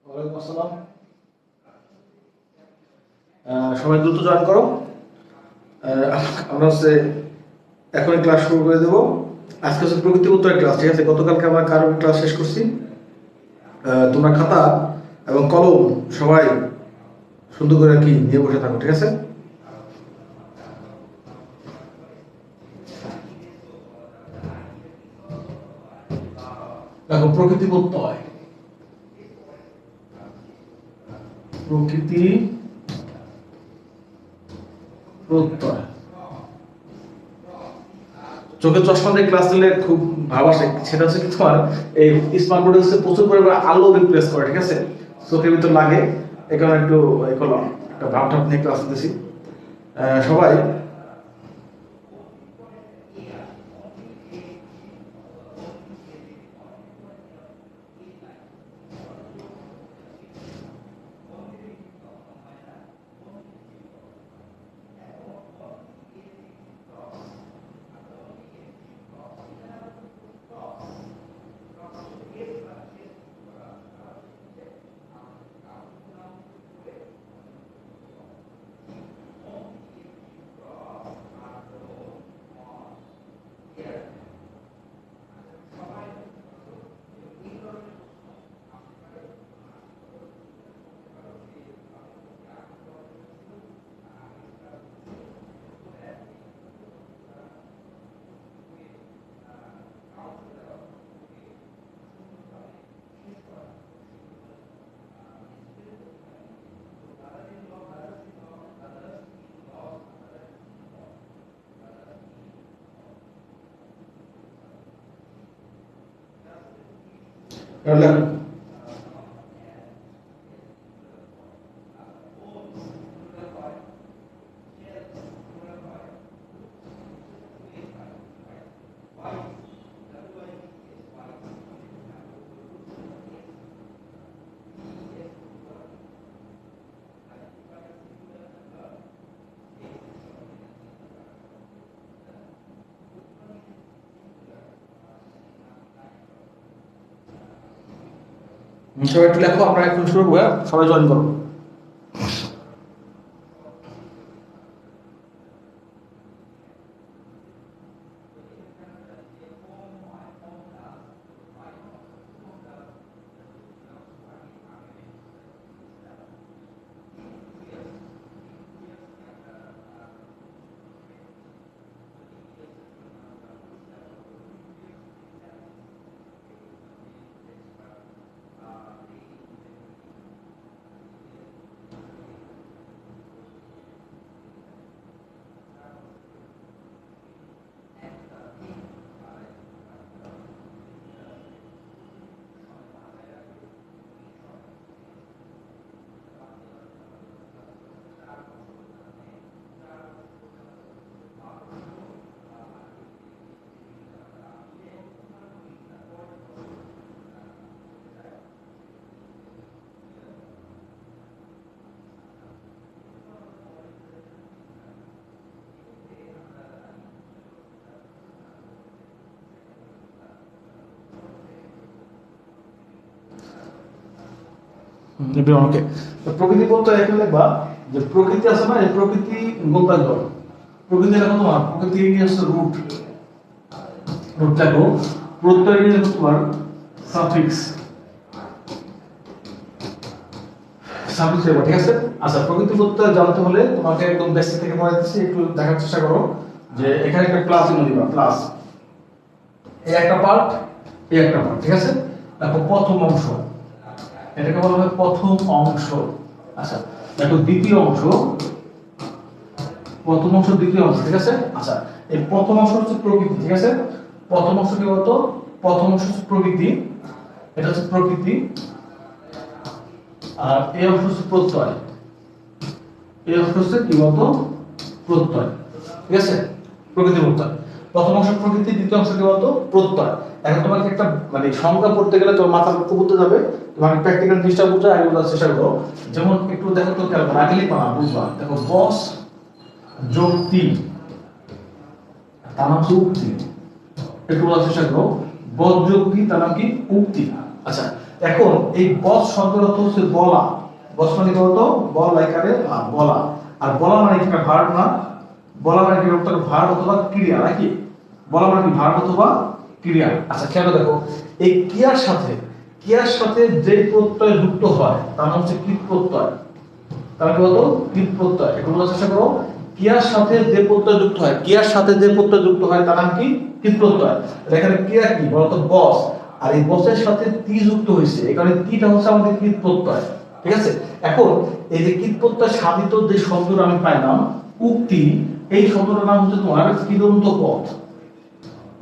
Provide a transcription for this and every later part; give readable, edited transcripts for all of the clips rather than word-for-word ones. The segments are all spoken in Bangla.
ওয়ালাইকুম আসসালাম। সবাই দ্রুত জয়েন করো। আমরা এখনই ক্লাস শুরু করে দেবো। আজকে হচ্ছে প্রকৃতি উত্তরের ক্লাস, ঠিক আছে? গতকালকে আমরা কারণ ক্লাস শেষ করছি। তোমরা খাতা এবং কলম সবাই সুন্দর করে কি নিয়ে বসে থাকো, ঠিক আছে? দেখো, প্রকৃতি প্রত্যয়, প্রকৃতি প্রত্যয়। চোখে চশমা দিয়ে ক্লাস দিলে খুব ভাব আসে, সেটা হচ্ছে কি তোমার এই স্মার্ট বোর্ডে হচ্ছে প্রচুর পরিমাণে আলো রিপ্লেস করে, ঠিক আছে? চোখের ভিতর লাগে, এই কারণে একটু এই করলাম, একটা ভাব ঠাপ নিয়ে ক্লাস দিতেছি। সবাই লেখো। সবাই একটু লেখো, আমরা এখন শুরু করবো। সবাই জয়েন করো। ওকে, প্রকৃতি বলতে এখানে লিখবা যে প্রকৃতি আছে না, এই প্রকৃতি গোলবাগ ধর। প্রকৃতি লেখো, তোমার প্রকৃতি হচ্ছে রুট, রুট লেখো। প্রত্যয় লেখো তোমার সাফিক্স, সাফিক্স লেখো, ঠিক আছে? আচ্ছা, প্রকৃতি প্রত্যয় জানতে হলে তোমাকে একদম বেসিক থেকে পড়াই দিচ্ছি, একটু দেখার চেষ্টা করো যে এখানে একটা প্লাস চিহ্ন দিবা, প্লাস। এই একটা পার্ট, এই একটা পার্ট, ঠিক আছে? দেখো প্রথম অংশ, এটাকে বলা হয় প্রথম অংশ। আচ্ছা, দেখো দ্বিতীয় অংশ, প্রথম অংশ দ্বিতীয় অংশ, ঠিক আছে? আচ্ছা, এই প্রথম অংশ হচ্ছে প্রকৃতি, ঠিক আছে? প্রথম অংশ কি বলতো? প্রথম অংশ হচ্ছে প্রকৃতি, এটা হচ্ছে প্রকৃতি। আর এই অংশ হচ্ছে প্রত্যয়, এই অংশ হচ্ছে কি বলতো? প্রত্যয়, ঠিক আছে? প্রকৃতি প্রত্যয়। প্রথম অংশ প্রকৃতি, দ্বিতীয় অংশ কি বলতো? প্রত্যয়। এখন তোমাকে একটা মানে সংজ্ঞা পড়তে গেলে তোমার মাথা লক্ষ্য করতে যাবে, তোমাকে প্র্যাকটিক্যাল জিনিসটা বুঝা আগে বোঝার চেষ্টা করো। যেমন একটু দেখো তো, খেয়াল করো, আগে লিখবা না, বুঝবা। দেখো, বস যোগ তি, তার নাম হচ্ছে উক্তি। একটু বোঝার চেষ্টা করো, বস যোগ তি, তার নাম কি? উক্তি। আচ্ছা, এখন এই বস শব্দের অর্থ হচ্ছে বলা, বস মানে কি বলতো বল আকারে বলা, আর বলা মানে কি ভার্ব না, বলা মানে কি বলতো ভার্ব অথবা ক্রিয়া নাকি, বলা মানে কি ভার্ব অথবা ক্রিয়া। আচ্ছা খেয়াল দেখো এই ক্রিয়ার সাথে যে প্রত্যয় যুক্ত হয় তার নাম হচ্ছে কৃত প্রত্যয়, তার কি বলতো কৃত প্রত্যয়। একটু বোঝার চেষ্টা করো, ক্রিয়ার সাথে যে প্রত্যয় যুক্ত হয়, ক্রিয়ার সাথে যে প্রত্যয় যুক্ত হয় তার নাম কি কৃত প্রত্যয়। এখানে ক্রিয়া কি বলতো বস, আর এই বসের সাথে তি যুক্ত হয়েছে, এখানে তিটা হচ্ছে আমাদের কৃত প্রত্যয়, ঠিক আছে। এখন এই যে কৃত প্রত্যয় সাধিত যে শব্দটা আমি পাইলাম উক্তি, এই শব্দটার নাম হচ্ছে তোমার কৃদন্ত পদ,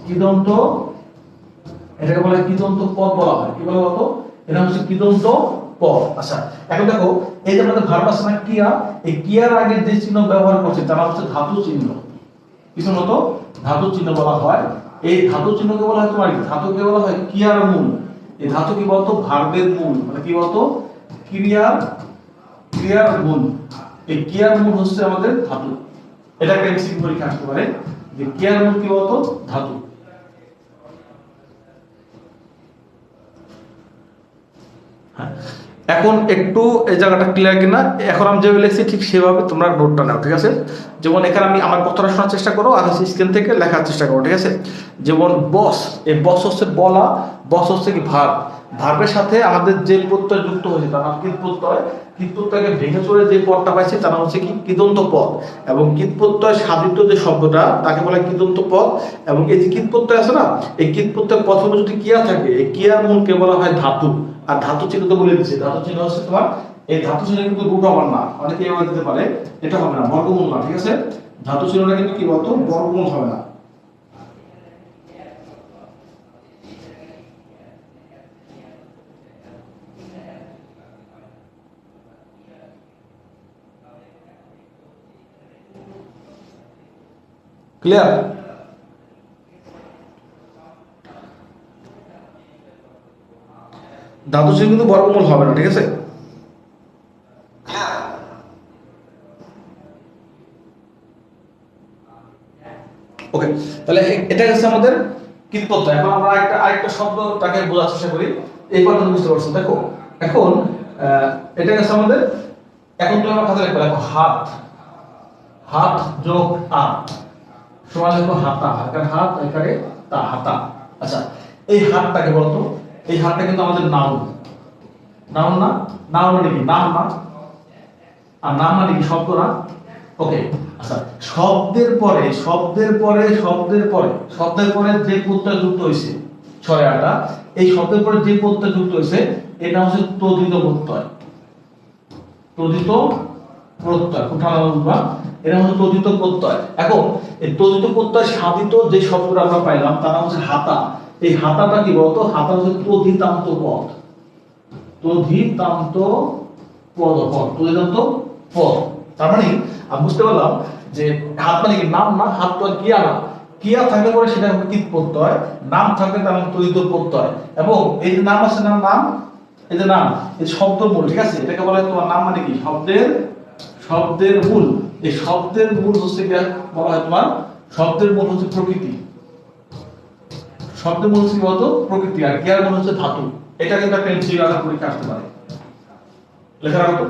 কৃদন্ত, এটাকে বলা হয় কৃদন্ত পদ বলা হয়, কি বলা বলতো এটা হচ্ছে কৃদন্ত পদ। আচ্ছা এখন দেখো এই যে আমাদের ভার্ব আছে না ক্রিয়া, এই ক্রিয়ার আগে যে চিহ্ন ব্যবহার করছে তার নাম হচ্ছে ধাতু চিহ্ন, কিছু মতো ধাতু চিহ্ন বলা হয়। এই ধাতু চিহ্নকে বলা হয় তোমার ধাতুকে বলা হয় ক্রিয়ার মূল। এই ধাতু কি বলতো ভার্বের মূল, মানে কি বলতো ক্রিয়ার মূল। এই ক্রিয়ার মূল হচ্ছে আমাদের ধাতু। এটা একটা এমসিকিউ পরীক্ষা আসতে পারে যে ক্রিয়ার মূল কি বলতো ধাতু। এখন একটু এই জায়গাটা ক্লিয়ার কিনা, এখন আমি যেভাবে লিখছি ঠিক সেভাবে তোমরা নোটটা নাও, ঠিক আছে। যেমন এখানে আমি আমার কথাটা শোনার চেষ্টা করো আর স্ক্রিন থেকে লেখার চেষ্টা করো, ঠিক আছে। যেমন বস, এই বস হচ্ছে বলা, বস হচ্ছে কি ভার্ব, ভার্বের সাথে আমাদের যে প্রত্যয় যুক্ত হয়েছে তার নাম কৃত প্রত্যয়, কৃত প্রত্যয়কে ভেঙে চলে যে পদটা পাইছে তার নাম হচ্ছে কি কৃদন্ত পদ, এবং কৃত প্রত্যয় সাধিত যে শব্দটা তাকে বলা হয় কৃদন্ত পদ। এবং এই যে কৃত প্রত্যয় আছে না, এই কৃত প্রত্যয় প্রথমে যদি ক্রিয়া থাকে এই ক্রিয়ার মূলকে বলা হয় ধাতু। আর ধাতু চিহ্ন তো বলে দিচ্ছে, ধাতু চিহ্ন হচ্ছে তোমার এই ধাতু চিহ্ন কিন্তু রুট ওভার না, অনেকে এভাবে দিতে পারে, এটা হবে না, বর্গমূল না, ঠিক আছে। ধাতু চিহ্নটা কিন্তু কি বলতো বর্গমূল হবে না। ক্লিয়ার? ধাতু চিহ্ন কিন্তু বর্গমূল হবে না, ঠিক আছে। ওকে, তাহলে এটা হচ্ছে আমাদের কৃত প্রত্যয়। এখন আমরা আরেকটা শব্দটাকে বোঝার চেষ্টা করি, এই কথাটা বুঝতে পারছো। দেখো এখন এটা হচ্ছে আমাদের, এখন তুমি আমার খাতা লিখবে, দেখো হাত, হাত যোগ আ সমান লিখো হাতা, এখানে হাত এখানে তা হাতা। আচ্ছা এই হাতটাকে বলতো, এই হাতটা কিন্তু আমাদের নাউন, নাউন না, নাউন মানে কি নাম না, আর নাম মানে কি শব্দ না। ওকে আচ্ছা শব্দের পরে যে প্রত্যয় যুক্ত হয়েছে 6-8টা, এই শব্দের পরে যে প্রত্যয় যুক্ত হয়েছে এটা হচ্ছে তদ্ধিত প্রত্যয়, তদ্ধিত প্রত্যয়, উঠানো বা এটা হচ্ছে তদ্ধিত প্রত্যয়। এখন এই তদ্ধিত প্রত্যয় সাধিত যে শব্দটা আমরা পাইলাম তার নাম হচ্ছে হাতা। এই হাতাটা কি বলতো, হাতা হচ্ছে তদ্ধিতান্ত পদ, তদ্ধিতান্ত তদ্ধিতান্ত পদ। তার মানে আমি বুঝতে পারলাম যে হাত মানে কি নাম না, হাত তো আর ক্রিয়া না, ক্রিয়া থাকলে পরে সেটা কৃত প্রত্যয়, নাম থাকলে তার নাম তদ্ধিত প্রত্যয়। এবং এই যে নাম আছে নাম, এই যে নাম এই শব্দ মূল, ঠিক আছে, এটাকে বলা হয় তোমার নাম মানে কি শব্দের মূল। এই শব্দের মূল হচ্ছে কি বলা হয় তোমার, শব্দের মূল হচ্ছে প্রকৃতি, শব্দের মূল হচ্ছে কি বলতো প্রকৃতি, আর ক্রিয়ার মূল হচ্ছে ধাতু। এটা কিন্তু একটা এমসিকিউ আকারে পরীক্ষা আসতে পারে, লেখা রাখো।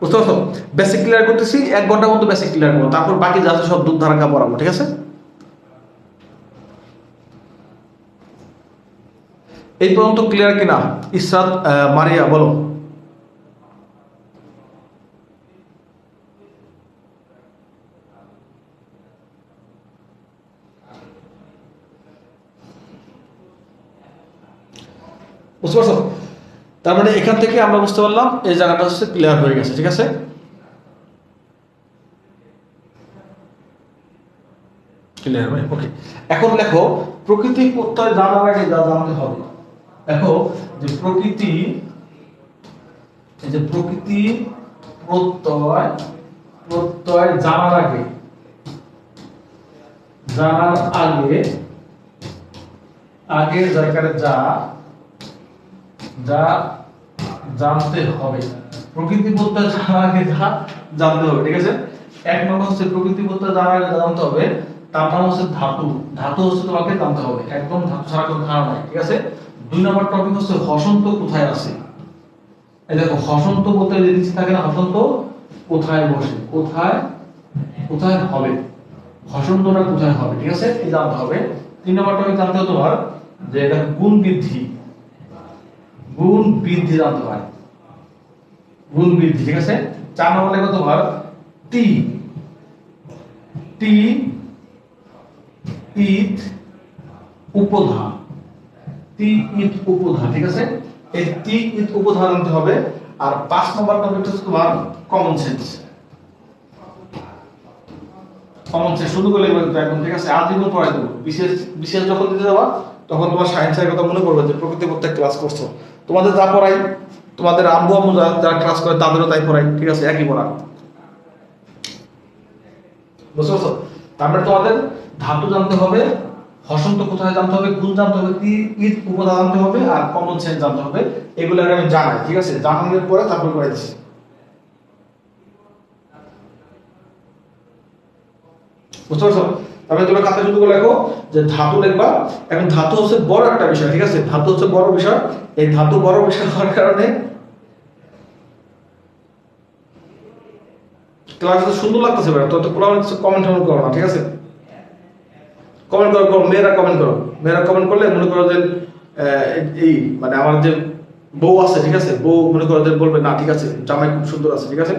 বুঝতে পারছো? বেসিক ক্লিয়ার করতেছি, 1 ঘন্টার মতো বেসিক ক্লিয়ার করবো, তারপর বাকি যা আছে সব দুধ ধারাঙ্গা পড়াবো, ঠিক আছে। এই পর্যন্ত ক্লিয়ার কিনা ইসরাত, মারিয়া বলো। বুঝতে পারছো? তার মানে এখান থেকে আমরা বুঝতে পারলাম এই জায়গাটা হচ্ছে ক্লিয়ার হয়ে গেছে, ঠিক আছে। ক্লিয়ার ভাই, ওকে। এখন লেখো প্রকৃতি প্রত্যয় জানার আগে যা জানতে হবে। দেখো যে প্রকৃতি, এই যে প্রকৃতি প্রত্যয় জানার আগে দরকারে যা জানতে হবে, প্রকৃতি প্রত্যয় জানার আগে যা জানতে হবে, ঠিক আছে। এক নম্বর হচ্ছে প্রকৃতি প্রত্যয় জানতে হবে, তার নাম হচ্ছে ধাতু। ধাতু হচ্ছে তোমাকে জানতে হবে, একদম ধাতু ছাড়া কোনো ধারণা নাই, ঠিক আছে। দুই নম্বর টপিক হচ্ছে হসন্ত কোথায় আছে। এই দেখো হসন্ত বলতে নিচে থাকে না, হসন্ত কোথায় বসে, কোথায় কোথায় হবে, হসন্তটা কোথায় হবে, ঠিক আছে, এই জানতে হবে। তিন নম্বর টপিক জানতে হবে তোমার যে দেখো গুণ বৃদ্ধি, গুণ বৃদ্ধি জানতে হয়, গুণ বৃদ্ধি, ঠিক আছে। চার নম্বর লেখো তোমার টি, টি ইট উপধা, টি ইট উপধা, ঠিক আছে। এই টি ইট উপধা জানতে হবে। আর 5 নম্বর টপিক হচ্ছে তোমার কমন সেন্স, কমন সেন্স শুরু করলে একদম, ঠিক আছে, আজীবন পড়াই দেবো। বিশেষ বিশেষ যখন দিতে যাবা তখন তোমার সায়েন্সের কথা মনে করবে যে প্রকৃতি প্রত্যেক ক্লাস করছো, তোমাদের যা পড়াই, তোমাদের আব্বু আম্মু যারা ক্লাস করে তাদেরও তাই পড়াই, ঠিক আছে, একই পড়া, বুঝতে পারছো। তারপরে তোমাদের ধাতু জানতে হবে, হসন্ত কোথায় জানতে হবে, গুণ জানতে হবে, ঈদ উপধা জানতে হবে, আর কমন সেন্স জানতে হবে। এগুলো আগে আমি জানাই, ঠিক আছে, জানানোর পরে তারপর করে দিচ্ছি, বুঝতে পারছো। তারপরে তোমরা খাতা শুরু করে লেখো যে ধাতু লিখবা। এখন ধাতু হচ্ছে বড় একটা বিষয়, ঠিক আছে, ধাতু হচ্ছে বড় বিষয়। এই ধাতু বড় বিষয় হওয়ার কারণে ক্লাস সুন্দর লাগতেছে ভাই, তো কমেন্ট করো না, ঠিক আছে, কমেন্ট করো, মেয়েরা কমেন্ট করো, মেয়েরা কমেন্ট করলে মনে করো যে এই মানে আমার যে বউ আছে, ঠিক আছে, বউ মনে করো যে বলবে না ঠিক আছে জামাই খুব সুন্দর আছে, ঠিক আছে।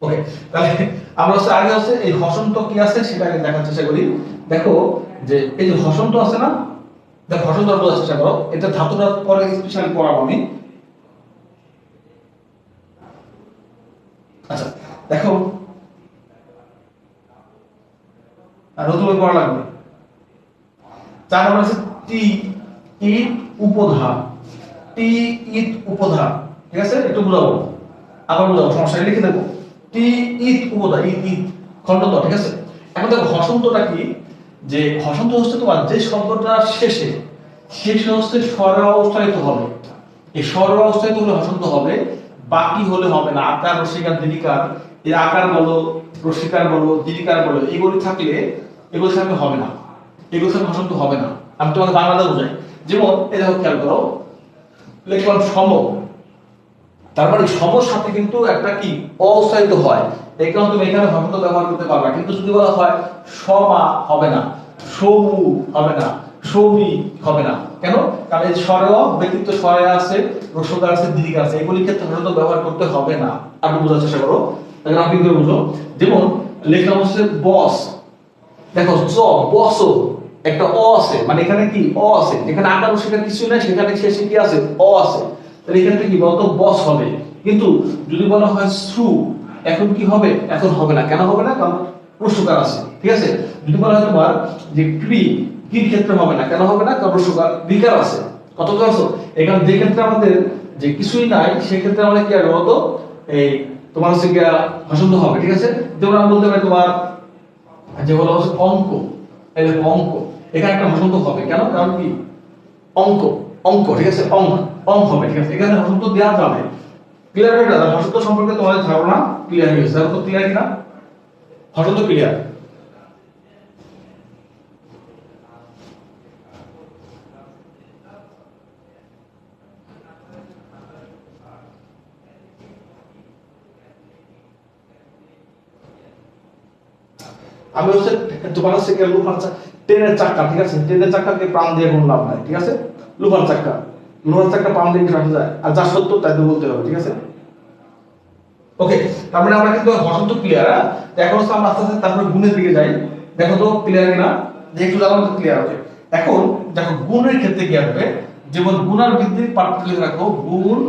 ওকে, তাহলে আমরা হচ্ছে আগে হচ্ছে এই হসন্ত কি আছে সেটা আগে দেখার চেষ্টা করি। দেখো যে এই যে হসন্ত আছে না, দেখো হসন্ত বোঝার চেষ্টা করো, এটা ধাতুটা পরে স্পেশালি পড়াবো আমি। আচ্ছা দেখো, আর নতুন পড়া লাগবে। 4 নম্বর আছে টি ইট উপধা, টি ইট উপধা, ঠিক আছে, একটু বুঝাবো, আবার বুঝাবো, সমস্যা লিখে দেবো। টি ইট উপধা, ইট ইট খণ্ডত, ঠিক আছে। এখন দেখো হসন্তটা কি, যে হসন্ত হচ্ছে তোমার যে শব্দটা শেষে হচ্ছে স্বর অবস্থায়িত হবে, এই স্বর অবস্থায়িত হলে হসন্ত হবে, বাকি হলে হবে না। আকার রসিকার দীর্ঘিকার, এই আকার বলো রসিকার বলো দীর্ঘিকার বলো এগুলি থাকলে হবে না, এগুলো থাকলে হসন্ত হবে না। আমি তোমাকে বাংলাতে বোঝাই, যেমন এই দেখো খেয়াল করো, লিখলাম সম, তার মানে সমর সাথে কিন্তু একটা কি অস্থায়িত হয়, এই কারণে তুমি এখানে হসন্ত ব্যবহার করতে পারবে। কিন্তু যদি বলা হয় সমা হবে না, সমু হবে না, সৌমি হবে না, কেন? কারণ এই স্বরে ব্যক্তিত্ব স্বরে আছে, রসকার আছে, দীর্ঘ আছে, এগুলির ক্ষেত্রে হসন্ত ব্যবহার করতে হবে না। আপনি বোঝার চেষ্টা করো, তাহলে আপনি কি বুঝো। যেমন লিখলাম হচ্ছে বস, দেখো জ বস, একটা অ আছে, মানে এখানে কি অ আছে, যেখানে আকার সেখানে কিছু নাই, সেখানে শেষে কি আছে অ আছে, তাহলে এখানে কি বলতো বস হবে। কিন্তু যদি বলা হয় সু, এখন কি হবে, এখন হবে না, কেন হবে না? কারণ রসকার আছে, ঠিক আছে। যদি বলা হয় তোমার যে ক্রি, কির ক্ষেত্রে হবে না, কেন হবে না? কারণ রসকার বিকার আছে, কত বুঝছো। এখানে যে ক্ষেত্রে আমাদের যে কিছুই নাই সেই ক্ষেত্রে আমাদের কি হবে বলতো, এই তোমার হচ্ছে কি হসন্ত হবে, ঠিক আছে। যেমন আমি বলতে পারি তোমার যে হলো অঙ্ক, এই দেখো অঙ্ক, এখানে একটা হসন্ত হবে, কেন? কারণ কি অঙ্ক, অঙ্ক, ঠিক আছে, অঙ্ক অঙ্ক হবে, ঠিক আছে, এখানে হসন্ত দেওয়া যাবে। ক্লিয়ার হয়ে গেল হসন্ত সম্পর্কে তোমাদের ধারণা ক্লিয়ার হয়ে গেছে, তো ক্লিয়ার কিনা হসন্ত ক্লিয়ার। আমি হচ্ছে তোমার হচ্ছে কি লোহার ট্রেনের চাকা, ঠিক আছে, ট্রেনের চাকাকে প্রাণ দিয়ে কোনো লাভ নাই, ঠিক আছে, লোহার চাকা, লোহার চাকা প্রাণ দিয়ে রাখা যায়, আর যা সত্য তাই তো বলতে হবে, ঠিক আছে। ওকে, তার মানে আমরা কিন্তু হসন্ত ক্লিয়ার। এখন হচ্ছে আমরা আস্তে আস্তে তারপরে গুণের দিকে যাই, দেখো তো ক্লিয়ার কিনা, যে একটু জানার তো ক্লিয়ার হবে। এখন দেখো গুণের ক্ষেত্রে কি হবে, যেমন গুণ আর বৃদ্ধির পার্থক্য লিখে রাখো, গুণ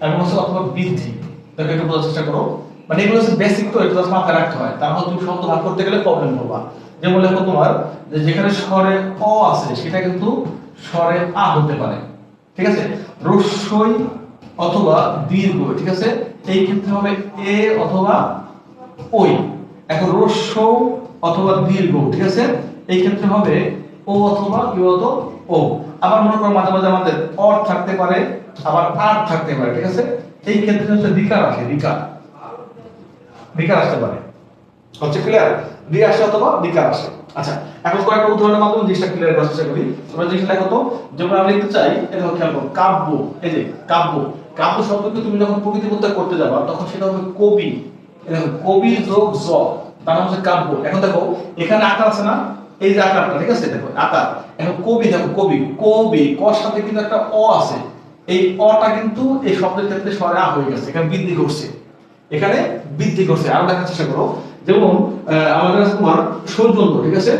এবং হচ্ছে অথবা বৃদ্ধি, দেখো একটু বোঝার চেষ্টা করো, মানে এগুলো হচ্ছে বেসিক, তো এটা মাথায় রাখতে হয়, তারপর তুমি শব্দ ভাগ করতে গেলে প্রবলেম করবা। যেমন লেখো তোমার যে যেখানে স্বরে অ আছে সেটা কিন্তু স্বরে আ হতে পারে, ঠিক আছে, রস্যই অথবা দীর্ঘ, ঠিক আছে, এই ক্ষেত্রে হবে এ অথবা ওই। এখন রস্য অথবা দীর্ঘ, ঠিক আছে, এই ক্ষেত্রে হবে ও অথবা কি বলতো ও। আবার মনে করো মাঝে মাঝে আমাদের অর থাকতে পারে, আবার আর থাকতে পারে, ঠিক আছে, এই ক্ষেত্রে হচ্ছে রিকার আসে, রিকার রিকার আসতে পারে। হচ্ছে ক্লিয়ার? রি আসে অথবা রিকার আসে। আচ্ছা, এখন কয়েকটা উদাহরণের মাধ্যমে জিনিসটা ক্লিয়ার করার চেষ্টা করি। তোমরা জিনিসটা দেখো তো, যেমন আমি লিখতে চাই, এটা খেয়াল করো, কাব্য। এই যে কাব্য, কাব্য শব্দকে তুমি যখন প্রকৃতি প্রত্যয় করতে যাবা তখন সেটা হবে কবি। দেখো কবি যোগ জ, তার নাম হচ্ছে কাব্য। এখন দেখো এখানে আকার আছে না, এই যে আকারটা, ঠিক আছে, দেখো আকার। এখন কবি, দেখো কবি, কবি কর সাথে কিন্তু একটা অ আছে, এই অটা কিন্তু এই শব্দের ক্ষেত্রে স্বরে আ হয়ে গেছে, এখানে বৃদ্ধি করছে, এখানে বৃদ্ধি করছে। আরো দেখার চেষ্টা করো, যেমন আমাদের কাছে তোমার সৌজন্য, ঠিক আছে,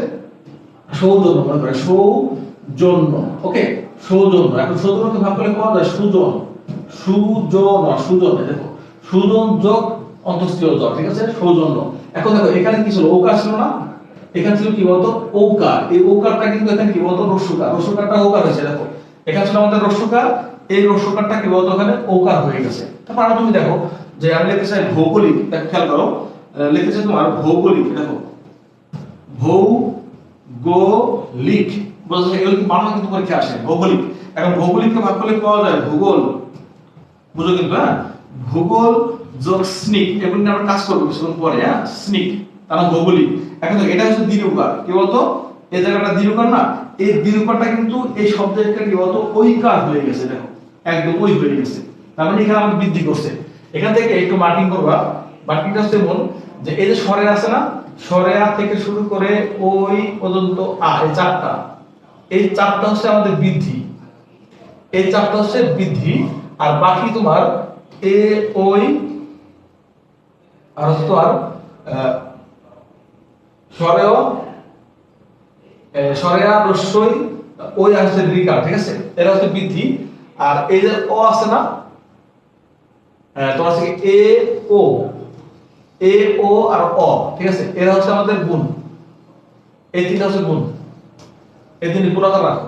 সৌজন্য, মনে করে সৌজন্য, ওকে, সৌজন্য। এখন সৌজন্যকে ভাগ করলে পাওয়া যায় সুজন, সুজন, সুজন, দেখো সুজন যোগ অন্তস্থীয় জ, ঠিক আছে, সৌজন্য। এখন দেখো এখানে কি ছিল, ওকার ছিল না, এখানে ছিল কি বলতো ওকার, এই ওকারটা কিন্তু এখানে কি বলতো রস্যকার, রস্যকারটা ওকার হয়েছে, দেখো এখানে ছিল আমাদের রস্যকার, এই রস্যকারটা কি বলতো ওখানে ওকার হয়ে গেছে। তারপর আরো তুমি দেখো যে আমি লিখতে চাই ভৌগোলিক, দেখো খেয়াল করো, লিখতে চাই তোমার ভৌগোলিক, দেখো ভৌগোলিক, বুঝছো, এগুলো কি বাংলা কিন্তু পরীক্ষা আসে, ভৌগোলিক। এখন ভৌগোলিককে ভাগ করলে পাওয়া যায় ভূগোল, বুঝো কিন্তু, হ্যাঁ, ভূগোল যোগ স্নিক, এগুলো নিয়ে আমরা কাজ করবো কিছুক্ষণ পরে, হ্যাঁ, স্নিক, তার নাম ভৌগোলিক। এখন দেখো এটা হচ্ছে দীর্ঘকার, কি বলতো এই জায়গাটা দীর্ঘকার না, এই দীর্ঘকারটা কিন্তু এই শব্দের কি বলতো ঐকার হয়ে গেছে, দেখো একদম ওই হয়ে গেছে, তার মানে এখানে আমাদের বৃদ্ধি করছে। এখান থেকে একটু মার্কিং করবা, মার্কিংটা হচ্ছে এমন যে এই যে স্বরের আছে না, স্বরে আ থেকে শুরু করে ওই পর্যন্ত আ, এই চারটা, এই চারটা হচ্ছে আমাদের বৃদ্ধি, এই চারটা হচ্ছে বৃদ্ধি। আর বাকি তোমার এ ওই আর হচ্ছে তোমার স্বরেও, স্বরেয়া রস্যই ওই আসছে রিকার, ঠিক আছে, এরা হচ্ছে বৃদ্ধি। আর এই যে অ আছে না, তোমার হচ্ছে এ ও, এ ও আর অ, ঠিক আছে, এরা হচ্ছে আমাদের গুণ, এই তিনটা হচ্ছে গুণ, এই তিনটি গুণাকার রাখো,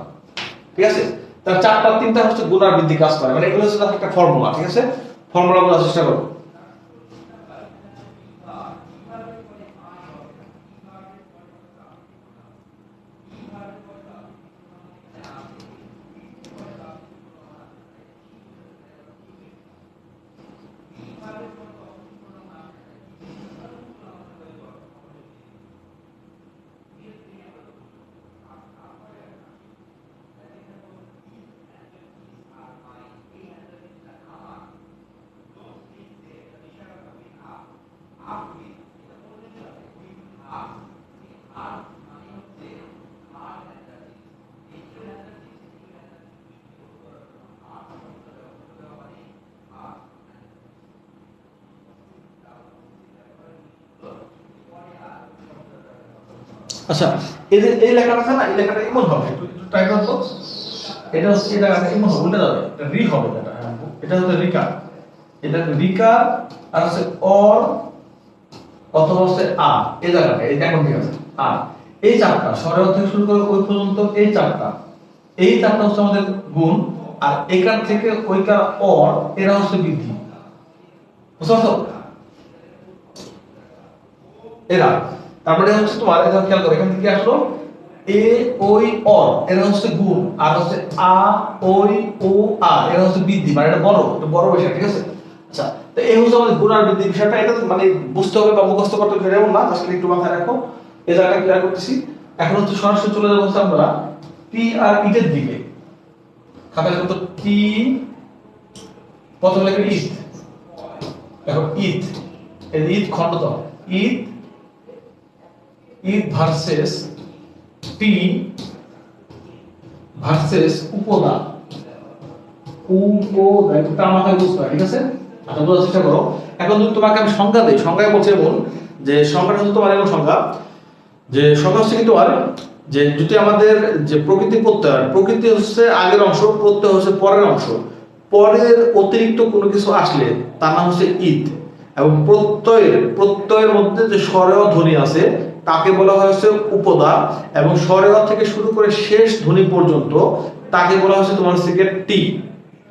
ঠিক আছে। তার চারটা তিনটা হচ্ছে গুণ আর বৃদ্ধি কাজ করে, মানে এগুলো হচ্ছে একটা ফর্মুলা, ঠিক আছে, ফর্মুলা বোঝার চেষ্টা করো। আচ্ছা, এই যে এই লেখাটা আছে না, এই লেখাটা এমন হবে, একটু ট্রাই করো তো, এটা হচ্ছে এটা এমন হবে, উল্টে যাবে, এটা রি হবে, এটা হচ্ছে রিকার, এটা রিকার, আর হচ্ছে অর অথবা হচ্ছে আ, এই জায়গাটা এই এখন ঠিক আছে, আর এই চারটা স্বরের থেকে শুরু করে ওই পর্যন্ত এই চারটা, এই চারটা হচ্ছে আমাদের গুণ, আর এখান থেকে ওইকার অর এরা হচ্ছে বৃদ্ধি, বুঝতে পারছো, এরা। তারপরে হচ্ছে তোমার এটা খেয়াল করো, এখান থেকে আসলো এ ওই অর, এরা হচ্ছে গুণ, আর হচ্ছে আ ওই ও আ, এরা হচ্ছে বৃদ্ধি, মানে এটা বড় বিষয়, ঠিক আছে। আচ্ছা, তো এই হচ্ছে আমাদের গুণ আর বৃদ্ধি বিষয়টা, এটা মানে বুঝতে হবে বা মুখস্থ করতে হবে এমন না, আসলে একটু মাথায় রাখো, এই জায়গাটা ক্লিয়ার করতেছি। এখন হচ্ছে সরাসরি চলে যাবো হচ্ছে আমরা টি আর ইটের দিকে। খাতায় কত টি, প্রথমে লেখা ইট, দেখো ইট, এই ইট খণ্ডত, ইট, ইট ভার্সেস টি ভার্সেস উপদা, উপদা, এটা মাথায় বুঝতে হয়, ঠিক আছে। আচ্ছা, বোঝার চেষ্টা করো। এখন যদি তোমাকে আমি সংজ্ঞা দেই, সংজ্ঞায় বলছে এমন যে সংজ্ঞাটা হচ্ছে তোমার এমন সংজ্ঞা, যে সংজ্ঞা হচ্ছে কি তোমার, যে যদি আমাদের যে প্রকৃতি প্রত্যয়, প্রকৃতি হচ্ছে আগের অংশ, প্রত্যয় হচ্ছে পরের অংশ, পরের অতিরিক্ত কোনো কিছু আসলে তার নাম হচ্ছে ঈদ। এবং প্রত্যয়ের মধ্যে যে স্বরেয় ধ্বনি আছে তাকে বলা হয় হচ্ছে উপদা, এবং স্বরেয় থেকে শুরু করে শেষ ধ্বনি পর্যন্ত তাকে বলা হচ্ছে তোমার হচ্ছে টি।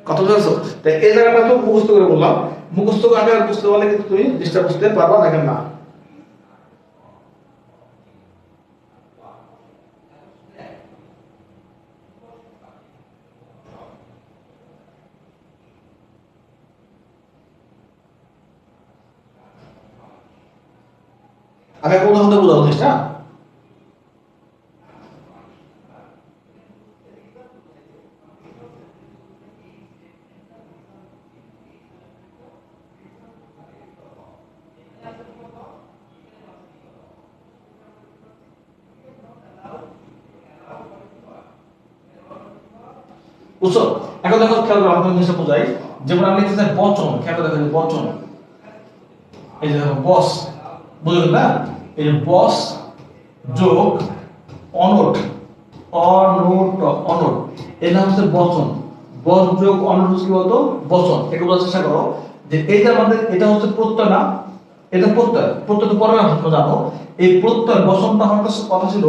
কথা বুঝছো? তাই এই জায়গাটা তো মুখস্থ করে বললাম, মুখস্থ করে আমি আর বুঝতে পারলে কিন্তু তুমি জিনিসটা বুঝতে পারবা, দেখেন না। আমি একটা উদাহরণ দিয়ে বোঝাবো জিনিসটা। বুঝছো? এখন দেখো খেয়াল করো, আমি জিনিসটা বোঝাই। যেমন আমি লিখতে চাই বচন, খেয়াল করে দেখো যে বচন, এই যে দেখো বস, বুঝলেন না? এই যে বস যোগ অনট, অনট, অনট, এই নাম হচ্ছে বচন। বস যোগ অনট হচ্ছে কি বলতো? বচন। একটু বোঝার চেষ্টা করো যে এই যে আমাদের এটা হচ্ছে প্রত্যয় না, এটা প্রত্যয়, প্রত্যয় তো পরে তোমরা জানো। এই প্রত্যয় বচনটা হওয়ার কথা ছিল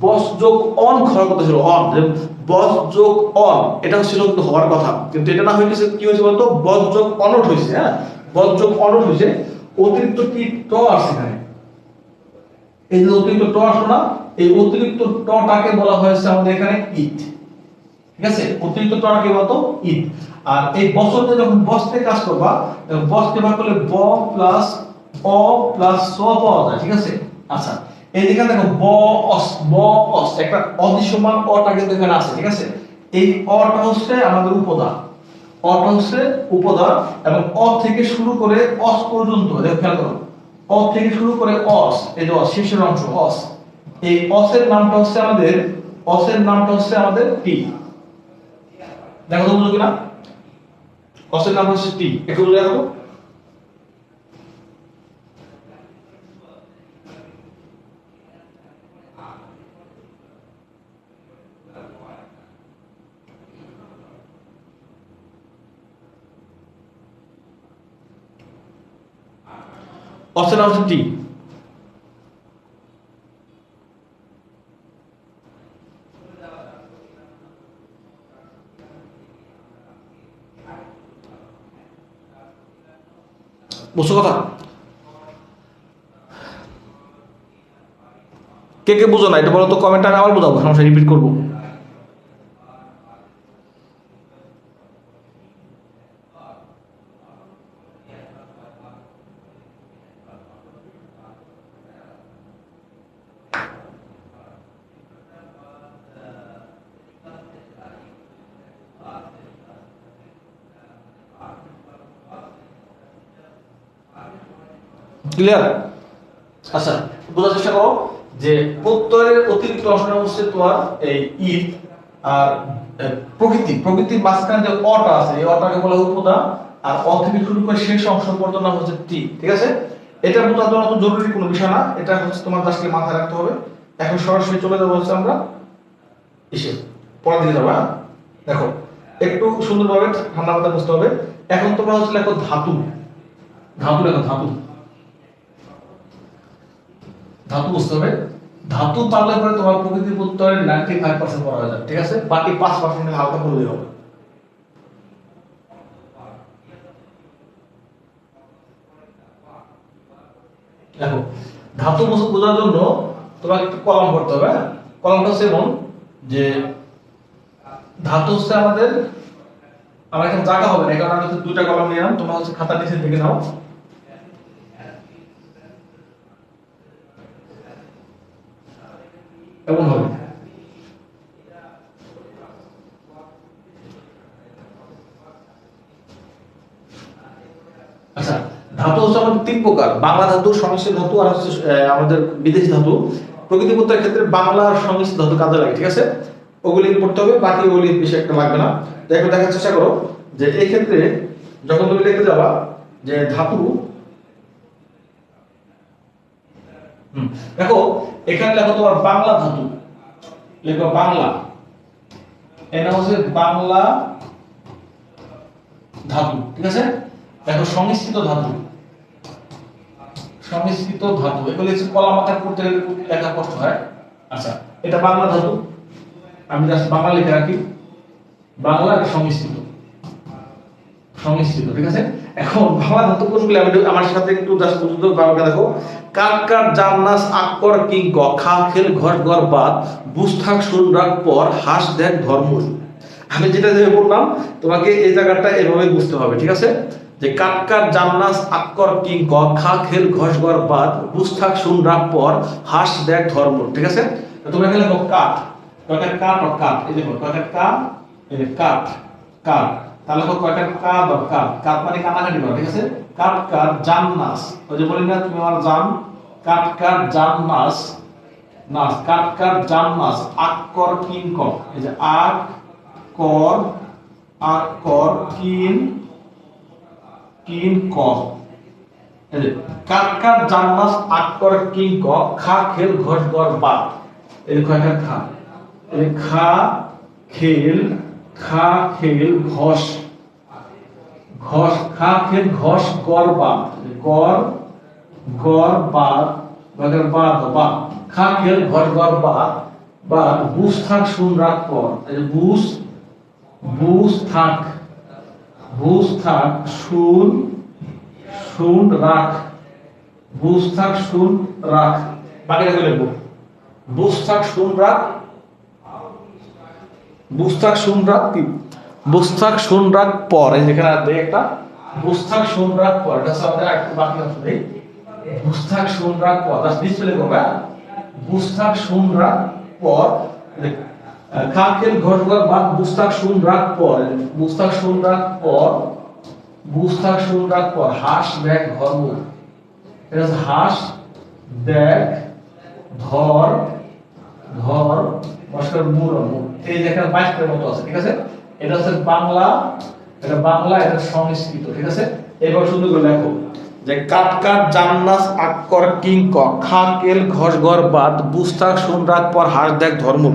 বস যোগ অন হওয়ার কথা ছিল, অন, বস যোগ অন, এটা ছিল কিন্তু হওয়ার কথা, কিন্তু এটা না হয়ে গেছে, কি হয়েছে বলতো? বস যোগ অনট হয়েছে। হ্যাঁ, বস যোগ অনট হয়েছে, অতিরিক্ত কি ট আসছে এখানে। এই যে অতিরিক্ত ট আসলো না, এই অতিরিক্ত টটাকে বলা হয়েছে আমাদের এখানে ইট। ঠিক আছে, অতিরিক্ত টটাকে বলতো ইট। আর এই বসতে যখন বসতে কাজ করবা, বসতে ভাগ করলে ব প্লাস অ প্লাস স পাওয়া যায়। ঠিক আছে, আচ্ছা এই যেখানে দেখো ব অস, ব অস, একটা অদৃশ্যমান অটা কিন্তু এখানে আছে। ঠিক আছে, এই অটা হচ্ছে আমাদের উপদা, অটা হচ্ছে উপদা, এবং অ থেকে শুরু করে অস পর্যন্ত দেখো, খেয়াল করো, অ থেকে শুরু করে অস, এই যে অস শেষের অংশ অস, এই অসের নামটা হচ্ছে আমাদের, অসের নামটা হচ্ছে আমাদের টি। দেখো তো বুঝো কিনা? অসের নাম হচ্ছে টি, একটু বুঝে দেখো। অসের নাম হচ্ছে টি। বুঝছো কথা? কে কে বুঝো না এটা বলো তো কমেন্টে, আমি আবার বোঝাবো, সমস্যা, রিপিট করবো। ক্লিয়ার? আচ্ছা, বোঝার চেষ্টা করো যে প্রত্যয়ের অতিরিক্ত অংশটা হচ্ছে তোমার এই ইট, আর প্রকৃতি, প্রকৃতির মাঝখানে যে অটা আছে, এই অটাকে বলা হয় উপদা, আর অ থেকে শুরু করে শেষ অংশ পর্যন্ত নাম হচ্ছে টি। ঠিক আছে, এটা বোঝার জন্য তো জরুরি কোনো বিষয় না, এটা হচ্ছে তোমার জাস্ট মাথায় রাখতে হবে। এখন সরাসরি চলে যাবো হচ্ছে আমরা এসে পড়া দিকে যাবো। হ্যাঁ, দেখো একটু সুন্দরভাবে ঠান্ডা মাথায় বুঝতে হবে। এখন তোমরা হচ্ছে লেখো ধাতু, ধাতু লেখো, ধাতু, ধাতু বুঝতে হবে। ধাতু পারলে পরে তোমার প্রকৃতি প্রত্যয়ের 95% পড়া হয়ে যাবে। ঠিক আছে, বাকি 5% হালকা পড়লেই হবে। দেখো ধাতু বোঝার জন্য তোমাকে একটু কলম করতে হবে। কলমটা হচ্ছে এমন যে ধাতু হচ্ছে আমাদের, আমার এখানে জায়গা হবে না, এই কারণে আমি হচ্ছে দুইটা কলম নিলাম, তোমরা হচ্ছে খাতা নিচে দিকে নাও, এমন হবে। আচ্ছা, ধাতু হচ্ছে আমাদের 3 প্রকার, বাংলা ধাতু, সংমিশ্র ধাতু, আর হচ্ছে আমাদের বিদেশি ধাতু। প্রকৃতি প্রত্যয়ের ক্ষেত্রে বাংলা আর সংমিশ্র ধাতু কাজে লাগে। ঠিক আছে, ওগুলি পড়তে হবে, বাকি ওগুলি বেশি একটা লাগবে না। দেখো দেখার চেষ্টা করো যে এই ক্ষেত্রে যখন তুমি লিখতে যাবা যে ধাতু, দেখো এখানে লেখো তোমার বাংলা ধাতু, লেখো বাংলা, এটা হচ্ছে বাংলা ধাতু। ঠিক আছে, দেখো সংমিশ্রিত ধাতু, সংমিশ্রিত ধাতু, এগুলো হচ্ছে কলাম আকার করতে গেলে লেখা কষ্ট হয়। আচ্ছা, এটা বাংলা ধাতু, আমি জাস্ট বাংলা লিখে রাখি, বাংলা সংমিশ্রিত, সংমিশ্রিত। ঠিক আছে, এখন বাংলা ধাতু কোনগুলো আমি আমার সাথে একটু জাস্ট বুঝতে পারবে। দেখো কাট কাট জান্নাস আকর কিং খা খেল ঘর ঘর বাদ বুস্থাক শুন রাখ পর হাস দেখ ধর্ম। আমি যেটা বললাম তোমাকে এই জায়গাটা এভাবে বুঝতে হবে। ঠিক আছে, যে কাট কাট জান্নাস আক্কর কিং ক খা খেল ঘষ গর বাদ বুঝ থাক শুন রাখ পর হাস দেখ ধর্ম, ঠিক আছে? তোমরা এখানে লিখো কাট, কয়টা কাট আর কাট, এই দেখো কয়টা কাট, এই যে কাট কাট, তাহলে লিখো কয়টা কাট আর কাট, কাট মানে কানাকাটি করা, ঠিক আছে? কাট কাট জান্নাস, ওই যে বলি না তুমি আমার জান, কাট কাট জান্নাস নাস, কাট কাট জান্নাস আক্কর কিং ক, এই যে আক্কর আক্কর কিন কিন ক, এই যে কাট কাট জান্নাস আক্কর কিং ক খা খেল ঘষ গর বাদ, এই কয়টা খা, এই খা খেল ঘষ ঘষ খা খেল ঘষ গর বাদ, গর গর বাদ বাগের বাদ বা খা খেল ঘষ গর বাদ বা বুঝ থাক শুন রাখ পর, এই যে বুঝ থাক শুন রাখ, বুঝ থাক শুন রাখ, বাকিটা করে লিখবো বুঝ থাক শুন রাখ, বুঝ থাক শুন রাখ কি, বুঝ থাক শুন রাখ পর, এই যেখানে দেই একটা বুঝ থাক শুন রাখ পর, এটা আমাদের একটু বাকি আছে দেই, বুঝ থাক শুন রাখ পর, দাস ডিসপ্লে করবে, বুঝ থাক শুন রাখ পর, খা খেল ঘষ গর বাদ বুঝ থাক শুন রাখ পর, বুঝ থাক শুন রাখ পর, বুঝ থাক শুন রাখ পর হাস দেখ ধর্ম, এটা হচ্ছে হাস দেখ ধর মস্কর মূল, এই দেখেন 22 এর মতো আছে, ঠিক আছে? এটা হচ্ছে বাংলা, এটা বাংলা, এটা সংস্কৃত, ঠিক আছে? এবার সুন্দর করে লেখো যে কাট কাট জান্নাস আক্কর কিং ক খা কেল ঘষ গর বাদ বুঝ থাক শুন রাখ পর হাস দেখ ধর্ম।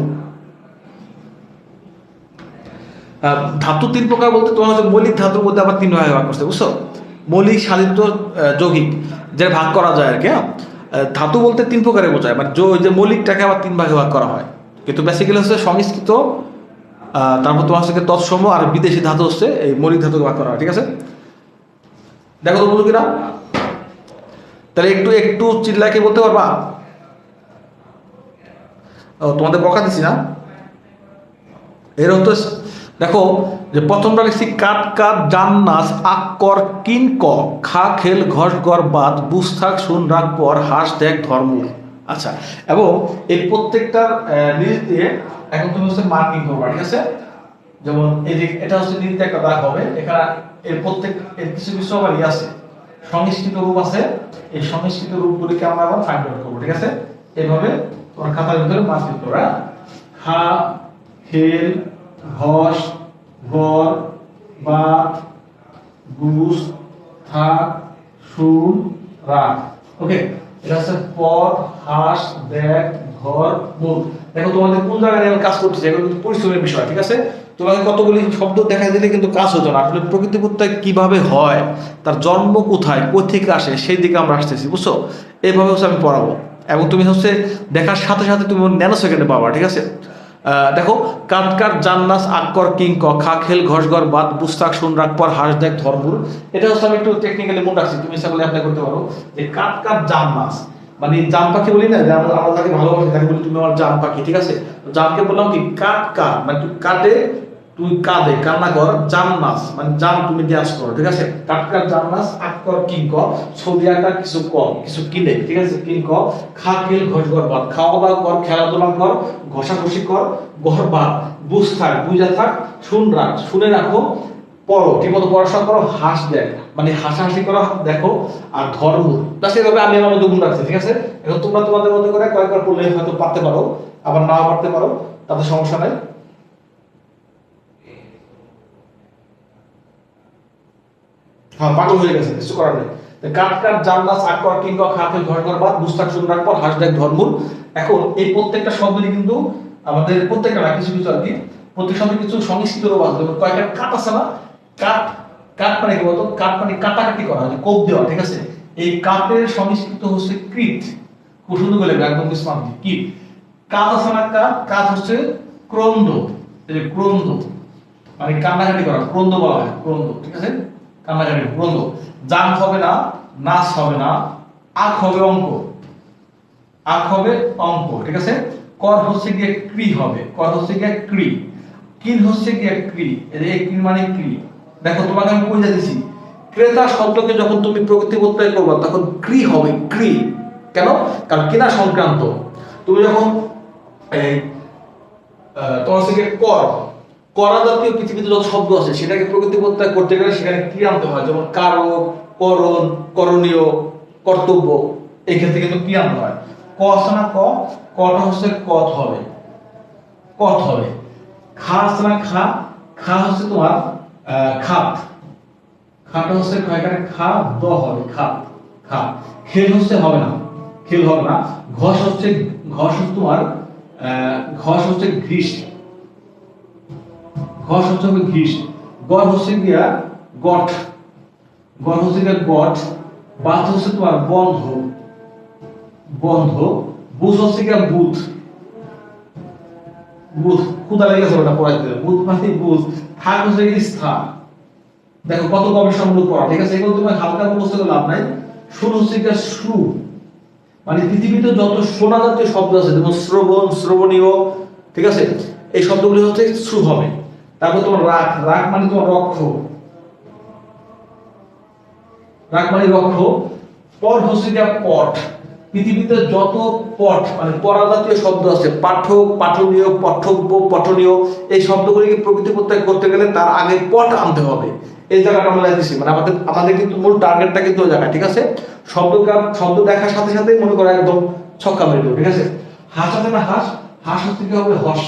ধাতু 3 প্রকার বলতে তোমার হচ্ছে মৌলিক ধাতুর মধ্যে আবার 3 ভাগে ভাগ করতে, বুঝছো? মৌলিক, সাধিত, যৌগিক, যে ভাগ করা যায় আর কি। ধাতু বলতে 3 প্রকারে বোঝায়, মানে যে মৌলিকটাকে আবার 3 ভাগে ভাগ করা হয়, কিন্তু বেসিক্যালি হচ্ছে সংস্কৃত, তারপর তোমার হচ্ছে তৎসম, আর বিদেশি ধাতু হচ্ছে এই মৌলিক ধাতুকে ভাগ করা হয়, ঠিক আছে? দেখো তো বুঝো কিনা, তাহলে একটু চিল্লাকে বলতে পারবা? তোমাদের বকা দিছি না? এর হতো দেখো যে প্রথমটা লিখছি কাট কাট জান্নাস আক্কর কিন ক খা খেল ঘষ গর বাদ বুঝ থাক শুন রাখ পর হাস দেখ ধর্ম। আচ্ছা, এবং এই প্রত্যেকটার নিজ দিয়ে এখন তুমি হচ্ছে মার্কিং করবা, ঠিক আছে? যেমন এই যে এটা হচ্ছে নিতে একটা দাগ হবে, এখানে এর প্রত্যেক এর কিছু কিছু আবার আছে সংস্কৃত রূপ আছে, এই সংস্কৃত রূপগুলিকে আমরা আবার ফাইন্ড আউট করবো, ঠিক আছে? এইভাবে তোমার খাতার ভিতরে মার্কিং করবা, খা খেল ঘষ গর বাদ বুঝ থাক শুন রাখ, ওকে? এটা হচ্ছে পদ হাস দেখ ধর মূল। দেখো তোমাদের কোন জায়গায় আমি কাজ করতেছি, এগুলো কিন্তু পরিশ্রমের বিষয়, ঠিক আছে? তোমাকে কতগুলি শব্দ দেখাই দিলে কিন্তু কাজ হতো না, আসলে প্রকৃতি প্রত্যয় কিভাবে হয়, তার জন্ম কোথায়, কই থেকে আসে, সেই দিকে আমরা আসতেছি, বুঝছো? এইভাবে হচ্ছে আমি পড়াবো, এবং তুমি হচ্ছে দেখার সাথে সাথে তুমি ন্যানো সেকেন্ডে পাবা, ঠিক আছে? দেখো কাট কাট জান্নাস আক্কর কিং ক খা খেল ঘষ গর বাদ বুঝ থাক শুন রাখ পর হাস দেখ ধর্মুর। এটা হচ্ছে আমি একটু টেকনিক্যালি মনে রাখছি, তুমি সেগুলো অ্যাপ্লাই করতে পারো। যে কাট কাট জান্নাস মানে জাম পাখি বলি না, যে আমরা তাকে ভালোবাসি, তাকে বলি তুমি আমার জাম পাখি, ঠিক আছে? জামকে বললাম কি কাট কাট, মানে তুই কাটে, তুই কাঁদে কান্না কর, জান্নাস মানে জাম তুমি ড্যান্স করো, ঠিক আছে? কাট কাট জান্নাস আক্কর কিং ক ছবি আঁকা কিছু কর কিছু কিনে, ঠিক আছে? কিং ক খা খেল ঘষ গর বাদ খাওয়া দাওয়া কর, খেলাধুলা কর, ঘষাঘষি কর, গর বাদ বুঝ থাক বুঝা থাক, শুন রাখ শুনে রাখো, পড়ো ঠিক মতো পড়াশোনা করো, হাস দেখ মানে হাসাহাসি করো দেখো, আর ধর্ম প্লাস এভাবে আমি আমার মধ্যে গুণ রাখছি, ঠিক আছে? এখন তোমরা তোমাদের মধ্যে করে কয়েকবার পড়লে হয়তো পারতে পারো, আবার নাও পারতে পারো, তাতে সমস্যা নাই। হ্যাঁ, পাগল হয়ে গেছে, কিছু করার নেই। কাট কাট জান্নাস আক্কর কিং ক খা খেল ঘষ গর বাদ বুঝ থাক শুন রাখ পর হাস দেখ ধর্মুর। এখন এই প্রত্যেকটা শব্দই কিন্তু আমাদের প্রত্যেকটা না, কিছু কিছু আর কি, প্রত্যেক শব্দে কিছু সংস্কৃত রূপ আছে। কয়েকটা কাট আছে না, কাট কাট মানে কি বলতো? কাট মানে কাটাকাটি করা, মানে কোপ দেওয়া, ঠিক আছে? এই কাটের সংস্কৃত হচ্ছে কৃত, খুব সুন্দর করে একদম স্মার্ট কি কাজ আছে না, কাট কাজ হচ্ছে ক্রন্দ, এই যে ক্রন্দ মানে কান্নাকাটি করা, ক্রন্দ বলা হয়, ক্রন্দ, ঠিক আছে? কান্নাকাটি ক্রন্দ। জাম হবে না, নাচ হবে না, আখ হবে অঙ্ক, আখ হবে অঙ্ক, ঠিক আছে? কর হচ্ছে গিয়ে ক্রি হবে, কর হচ্ছে গিয়ে ক্রি, কিন হচ্ছে গিয়ে ক্রি, এই ক্রি মানে ক্রি। দেখো তোমাকে আমি বুঝিয়ে দিছি, ক্রেতা শব্দকে যখন তুমি প্রকৃতি প্রত্যয় করবা তখন ক্রি হবে, ক্রি। কেন? কারণ কেনা সংক্রান্ত। তুমি যখন এই তোমার থেকে করা জাতীয় পৃথিবীতে যত শব্দ আছে সেটাকে প্রকৃতি প্রত্যয় করতে গেলে সেখানে ক্রিয়া আনতে হয়, যেমন কারক, করণ, করণীয়, কর্তব্য। এই ক্ষেত্রে কিন্তু ক্রিয়া আনতে হয়। ক আছে না, কটা হচ্ছে কত হবে, কত হবে। খা আছে না, খা হচ্ছে তোমার খাত, খাটা হচ্ছে এখানে খা দ হবে, খাত, খা। খেল হচ্ছে হবে না, খেল হবে না। ঘষ হচ্ছে তোমার ঘষ হচ্ছে ঘৃষ, ঘষ হচ্ছে হবে ঘৃষ। গড় হচ্ছে গিয়া গঠ, গড় হচ্ছে গিয়া গঠ। বাত হচ্ছে তোমার বন্ধ, বন্ধ। বুঝ হচ্ছে গিয়া বুধ, বুধ। ক্ষুদা লেগেছে ওটা পড়াইতে, বুধ মানে বুঝ। থাক হচ্ছে গিয়ে স্থান। দেখো কত গবেষণামূলক পড়া, ঠিক আছে? এগুলো তোমার হালকা মুখস্থ করে লাভ নাই। সুর হচ্ছে গিয়া শ্রু, মানে পৃথিবীতে যত শোনা জাতীয় শব্দ আছে যেমন শ্রবণ, শ্রবণীয়, ঠিক আছে, এই শব্দগুলি হচ্ছে শ্রু হবে। তারপর তোমার রাগ, রাগ মানে তোমার রক্ষ, রাগ মানে রক্ষ। পট হচ্ছে গিয়া পট, পৃথিবীতে যত পট মানে পড়া জাতীয় শব্দ আছে, পাঠক, পাঠনীয়, পঠব্য, পঠনীয়, এই শব্দগুলিকে প্রকৃতি প্রত্যয় করতে গেলে তার আগে পট আনতে হবে। এই জায়গাটা আমরা দিচ্ছি, মানে আমাদের কিন্তু মূল টার্গেটটা কিন্তু ওই জায়গা, ঠিক আছে? শব্দ দেখার সাথে সাথে মনে করো একদম ছক্কা মেরে দেবো, ঠিক আছে? হাঁস আছে না, হাঁস, হাঁস হচ্ছে কি হবে, হর্ষ,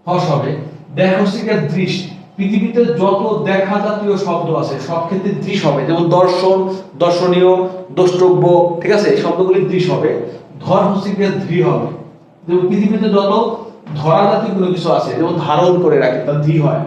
হর্ষ হবে। দেখ হচ্ছে কি দৃশ্য, পৃথিবীতে যত দেখা জাতীয় শব্দ আছে সব ক্ষেত্রে দৃশ্য হবে, যেমন দর্শন, দর্শনীয়, দ্রষ্টব্য, ঠিক আছে, এই শব্দগুলি দৃশ্য হবে। ধর হচ্ছে কি ধৃ হবে, যেমন পৃথিবীতে যত ধরা জাতীয় কোনো কিছু আছে যেমন ধারণ করে রাখে তা ধৃ হয়।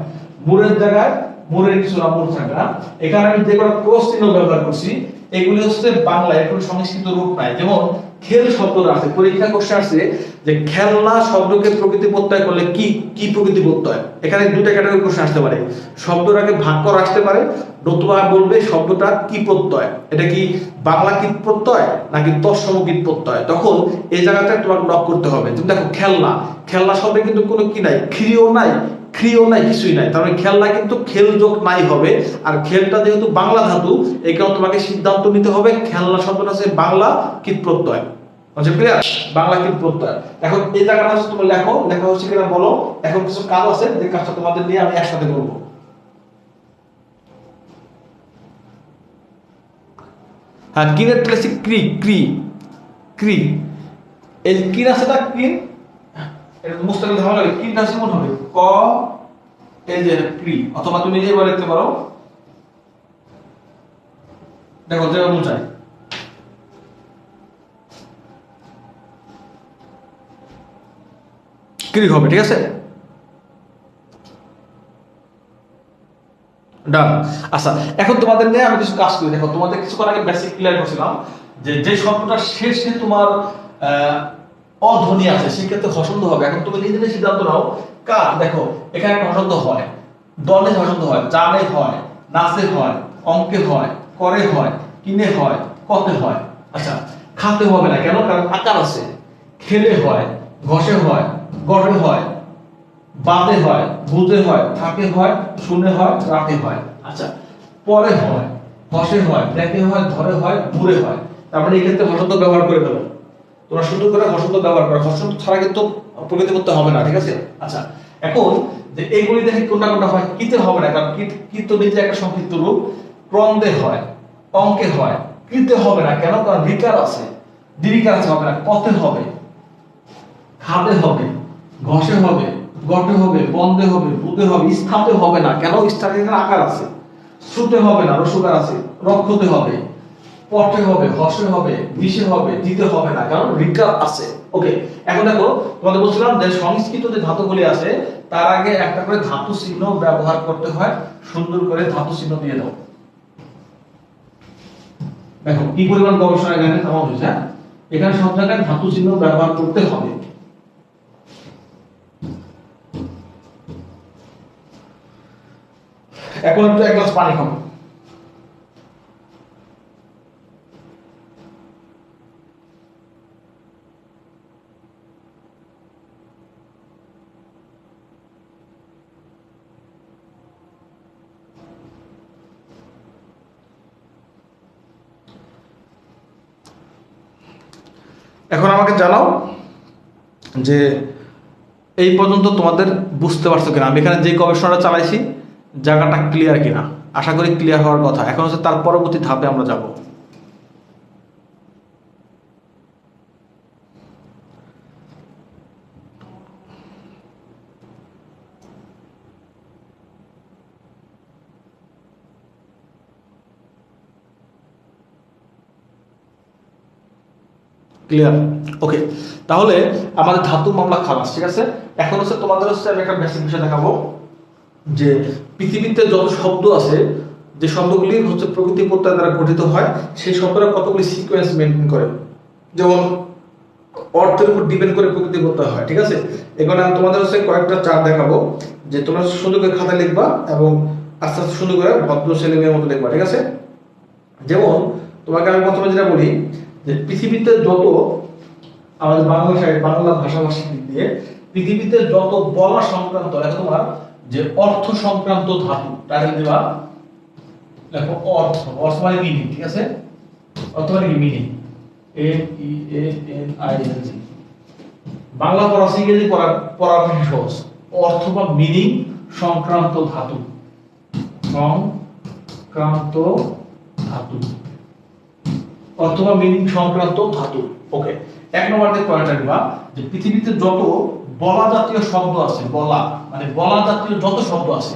মূলের জায়গায় মূলের কিছু না, মূল থাকে না। এখানে আমি যে কোনো ক্রস চিহ্ন ব্যবহার করছি, এগুলি হচ্ছে বাংলায় কোনো সংস্কৃত রূপ নাই। যেমন খেল শব্দটা আছে, পরীক্ষা কোশ্চেন আসছে যে খেলনা শব্দকে প্রকৃতি প্রত্যয় করলে কি কি প্রকৃতি প্রত্যয়। এখানে দুইটা ক্যাটাগরি কোশ্চেন আসতে পারে, শব্দটাকে ভাগ করা আসতে পারে, নতুবা বলবে শব্দটা কি প্রত্যয়, এটা কি বাংলা কীট প্রত্যয় নাকি তৎসম কীট প্রত্যয়। তখন এই জায়গাটা তোমাকে লক করতে হবে। তুমি দেখো খেলনা, খেলনা শব্দে কিন্তু কোনো কি নাই, ক্রিয় নাই, ক্রিয় নাই, কিছুই নাই। তার মানে খেলনা কিন্তু খেল যোগ নাই হবে। আর খেলটা যেহেতু বাংলা ধাতু, এই কারণে তোমাকে সিদ্ধান্ত নিতে হবে খেলনা শব্দটা হচ্ছে বাংলা কীট প্রত্যয়। আচ্ছা ক্লিয়ার, বাংলা কীট প্রত্যয়। এখন এই জায়গাটা হচ্ছে তুমি লেখো, লেখা হচ্ছে কিনা বলো। এখন কিছু কাজ আছে, যে কাজটা তোমাদের নিয়ে আমি একসাথে করবো। হ্যাঁ, কিনের প্লেসে ক্রি, ক্রি, ক্রি। এই কিন আছে না, কিন, এটা মুস্তাকিল ধারা লাগে। কিনটা আছে মনে হবে ক, এই যে ক্রি, অথবা তুমি নিজে বলে লিখতে পারো। দেখো যেমন চাই, ক্রি হবে, ঠিক আছে? ডান। আচ্ছা, এখন তোমাদের নিয়ে আমি কিছু কাজ করি। দেখো তোমাদের কিছুক্ষণ আগে বেসিক ক্লিয়ার করছিলাম যে যে শব্দটা শেষে তোমার অধ্বনি আছে সেক্ষেত্রে হসন্ত হবে। এখন তুমি নিজে নিজে সিদ্ধান্ত নাও কার। দেখো এখানে একটা হসন্ত হয়, দলে হসন্ত হয়, জানে হয়, নাচে হয়, অঙ্কে হয়, করে হয়, কিনে হয়, কতে হয়। আচ্ছা, খাতে হবে না কেন? কারণ আকার আছে। খেলে হয়, ঘষে হয়, গড়ে হয়, বাদে হয়, বুঝে হয়, থাকে হয়, শুনে হয়, রাতে হয়। আচ্ছা, পরে হয়, হসে হয়, দেখে হয়, ধরে হয়, দূরে হয়। তার মানে এই ক্ষেত্রে হসন্ত ব্যবহার করে ফেলো। তোমরা সুন্দর করে হসন্ত ব্যবহার করো, হসন্ত ছাড়া কিন্তু প্রকৃতি করতে হবে না, ঠিক আছে? আচ্ছা, এখন যে এইগুলি দেখে কোনটা কোনটা হয়, কিতে হবে না, কারণ কিত তো নিজে একটা সংক্ষিপ্ত রূপ। প্রন্দে হয়, অঙ্কে হয়, কৃতে হবে না কেন? কারণ রিকার আছে, দীর্ঘিকার আছে, হবে না। কতে হবে, খাতে হবে, ঘষে হবে, গটে হবে, বন্ধে হবে, বুধে হবে, স্থাতে হবে না কেন? স্থাতে এখানে আকার আছে। শ্রুতে হবে না, রসুকার আছে। রক্ষতে হবে, পটে হবে, হসে হবে, বিষে হবে, দিতে হবে না কারণ রিকার আছে। ওকে, এখন দেখো তোমাদের বলছিলাম যে সংস্কৃত যে ধাতুগুলি আছে তার আগে একটা করে ধাতু চিহ্ন ব্যবহার করতে হয়। সুন্দর করে ধাতু চিহ্ন দিয়ে দাও। দেখো কি পরিমাণ গবেষণা এখানে তোমার হয়েছে। এখানে সব জায়গায় ধাতু চিহ্ন ব্যবহার করতে হবে। এখন একটু এক গ্লাস পানি খাবো। এখন আমাকে জানাও যে এই পর্যন্ত তোমাদের বুঝতে পারছো কিনা, আমি এখানে যে গবেষণাটা চালাইছি জায়গাটা ক্লিয়ার কিনা। আশা করি ক্লিয়ার হওয়ার কথা। এখন হচ্ছে তার পরবর্তী ধাপে আমরা যাব। ক্লিয়ার? ওকে, তাহলে আমাদের ধাতু মামলা খালাস, ঠিক আছে। এখন হচ্ছে তোমাদের হচ্ছে আমি একটা বেসিক বিষয় দেখাবো যে পৃথিবীতে যত শব্দ আছে, যে শব্দগুলি হচ্ছে প্রকৃতি প্রত্যয় দ্বারা গঠিত হয়, সেই শব্দরা কতগুলি সিকোয়েন্স মেনটেন করে। যেমন অর্থের উপর ডিপেন্ড করে প্রকৃতি প্রত্যয় হয়, ঠিক আছে। এখানে আমি তোমাদের হচ্ছে কয়েকটা চার্ট দেখাবো, যে তোমরা সুন্দর করে খাতা লিখবা এবং আস্তে আস্তে সুন্দর করে ভদ্র ছেলে মেয়ের মতো লিখবা, ঠিক আছে। যেমন তোমাকে আমি প্রথমে যেটা বলি যে পৃথিবীতে যত, আমাদের বাংলা সাহিত্য বাংলা ভাষাভাষীর দিক দিয়ে পৃথিবীতে যত বলা সংক্রান্ত, দেখো তোমার যে অর্থ সংক্রান্ত ধাতু, টাইটেল দেবা, দেখো অর্থ, অর্থ মানে মিনিং, ঠিক আছে। অর্থ মানে কি? Meaning, MEANING। বাংলা পড়া ইংরেজি পড়া বেশি সহজ। অর্থ বা মিনিং সংক্রান্ত ধাতু, সংক্রান্ত ধাতু, অথবা মিনিং সংক্রান্ত ধাতু। ওকে, এক নম্বরে পয়েন্টটা নিবা যে পৃথিবীতে যত বলা জাতীয় শব্দ আছে, বলা মানে বলা জাতীয় যত শব্দ আছে,